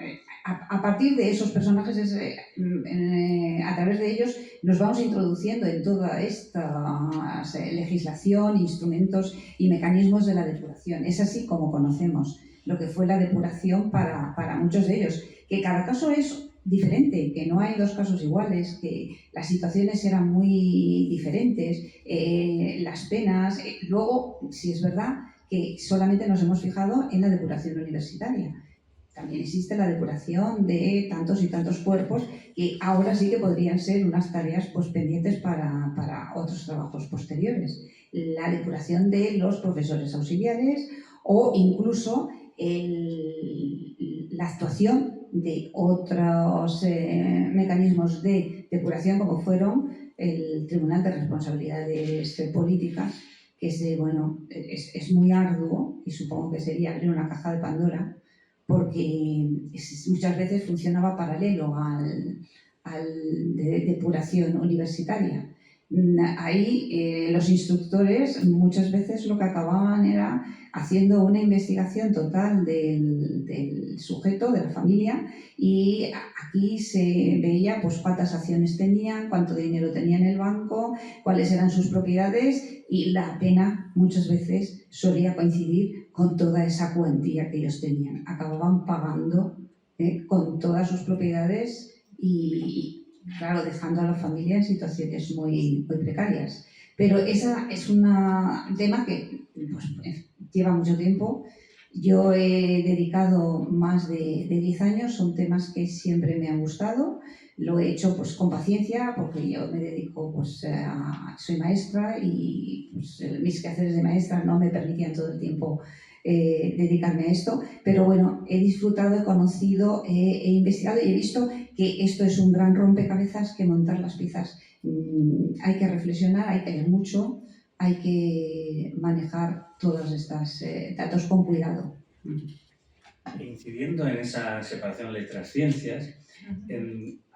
a partir de esos personajes, a través de ellos, nos vamos introduciendo en toda esta legislación, instrumentos y mecanismos de la depuración. Es así como conocemos lo que fue la depuración para muchos de ellos, que cada caso es diferente, que no hay 2 casos iguales, que las situaciones eran muy diferentes, las penas. Luego, sí es verdad que solamente nos hemos fijado en la depuración universitaria. También existe la depuración de tantos y tantos cuerpos que ahora sí que podrían ser unas tareas pues, pendientes para otros trabajos posteriores. La depuración de los profesores auxiliares o incluso la actuación de otros mecanismos de depuración como fueron el Tribunal de Responsabilidades Políticas, que es muy arduo y supongo que sería abrir una caja de Pandora porque muchas veces funcionaba paralelo al de depuración universitaria. Ahí los instructores muchas veces lo que acababan era haciendo una investigación total del sujeto, de la familia, y aquí se veía pues cuántas acciones tenían, cuánto dinero tenía en el banco, cuáles eran sus propiedades, y la pena muchas veces solía coincidir con toda esa cuantía que ellos tenían. Acababan pagando con todas sus propiedades y claro, dejando a la familia en situaciones muy, muy precarias. Pero esa es un tema que pues, lleva mucho tiempo. Yo he dedicado más de 10 años, son temas que siempre me han gustado. Lo he hecho pues, con paciencia porque yo me dedico, pues, soy maestra y pues, mis quehaceres de maestra no me permitían todo el tiempo dedicarme a esto. Pero bueno, he disfrutado, he conocido, he investigado y he visto que esto es un gran rompecabezas que montar las piezas. Hay que reflexionar, hay que leer mucho, hay que manejar todos estos datos con cuidado. Incidiendo en esa separación letras-ciencias,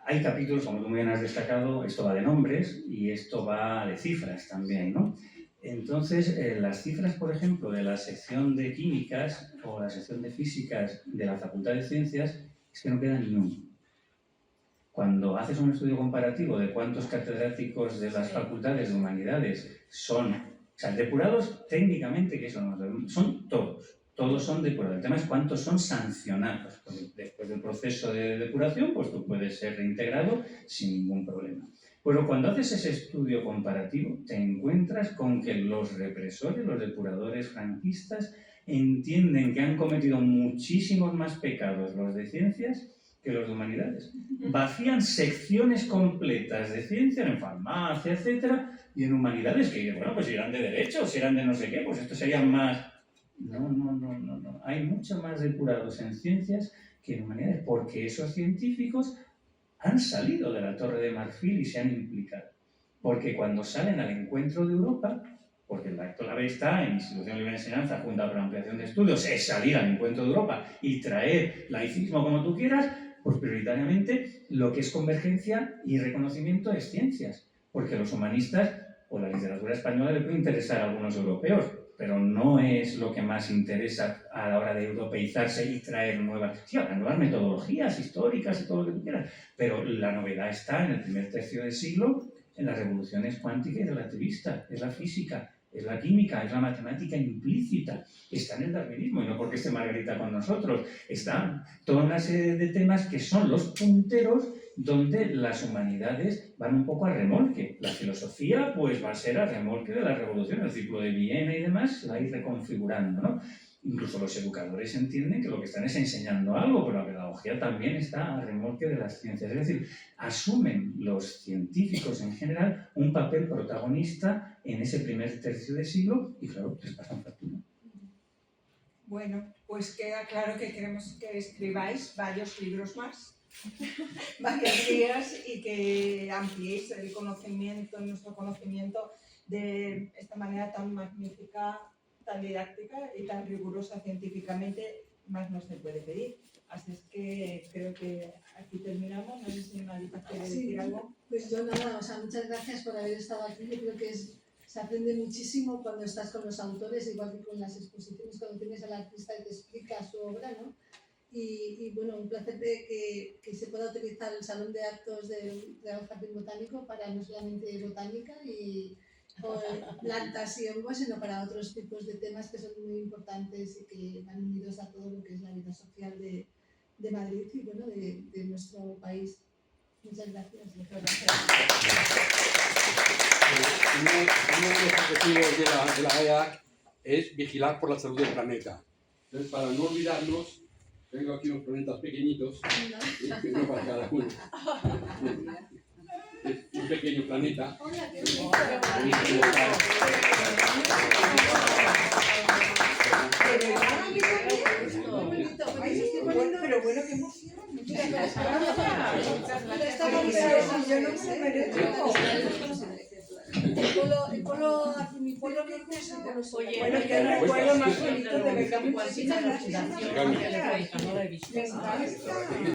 hay capítulos, como tú muy bien has destacado, esto va de nombres y esto va de cifras también, ¿no? Entonces, las cifras, por ejemplo, de la sección de químicas o la sección de físicas de la Facultad de Ciencias, es que no queda ni uno. Cuando haces un estudio comparativo de cuántos catedráticos de las facultades de humanidades son, o sea, depurados técnicamente, que eso no, son todos son depurados. El tema es cuántos son sancionados. Porque después del proceso de depuración, pues tú puedes ser reintegrado sin ningún problema. Pero cuando haces ese estudio comparativo, te encuentras con que los represores, los depuradores franquistas, entienden que han cometido muchísimos más pecados los de ciencias que los de humanidades. Vacían secciones completas de ciencia en farmacia, etcétera, y en humanidades que, bueno, pues si eran de derecho, si eran de no sé qué, pues esto sería más... No. Hay mucho más depurados en ciencias que en humanidades, porque esos científicos han salido de la Torre de Marfil y se han implicado. Porque cuando salen al encuentro de Europa, porque la clave está en Institución Libre de Enseñanza, Junta para la Ampliación de Estudios, es salir al encuentro de Europa y traer laicismo como tú quieras, pues prioritariamente lo que es convergencia y reconocimiento es ciencias. Porque los humanistas o la literatura española le puede interesar a algunos europeos, pero no es lo que más interesa a la hora de europeizarse y traer nuevas... Sí, habrá nuevas metodologías históricas y todo lo que tú quieras, pero la novedad está en el primer tercio del siglo en las revoluciones cuántica y relativista, es la física, es la química, es la matemática implícita, está en el darwinismo, y no porque esté Margarita con nosotros, está toda una serie de temas que son los punteros donde las humanidades van un poco a remolque. La filosofía pues va a ser a remolque de la revolución, el ciclo de Viena y demás se va a ir reconfigurando, ¿no? Incluso los educadores entienden que lo que están es enseñando algo, pero la pedagogía también está a remolque de las ciencias. Es decir, asumen los científicos en general un papel protagonista en ese primer tercio de siglo y claro, les pasan factura. Bueno, pues queda claro que queremos que escribáis varios libros más, varias guías y que ampliéis el conocimiento, nuestro conocimiento de esta manera tan magnífica, tan didáctica y tan rigurosa científicamente, más no se puede pedir. Así es que creo que aquí terminamos. No sé si Marita quiere decir algo. Pues yo nada, o sea, muchas gracias por haber estado aquí. Yo creo que se aprende muchísimo cuando estás con los autores, igual que con las exposiciones, cuando tienes al artista y te explica su obra, ¿no? Y bueno, un placer de que se pueda utilizar el Salón de Actos del Real Jardín Botánico para no solamente botánica o plantas y hongos, sino para otros tipos de temas que son muy importantes y que van unidos a todo lo que es la vida social de Madrid y bueno, de nuestro país. Muchas gracias. Uno de los objetivos de la EAC es vigilar por la salud del planeta. Entonces, para no olvidarnos, tengo aquí unos planetas pequeñitos, uno para cada uno. Es un pequeño planeta. Hola, qué bonito. Pero bueno, qué emoción. Muchas Mi pueblo que es bueno, que era el pueblo más bonito de Bergamo. Muchas gracias.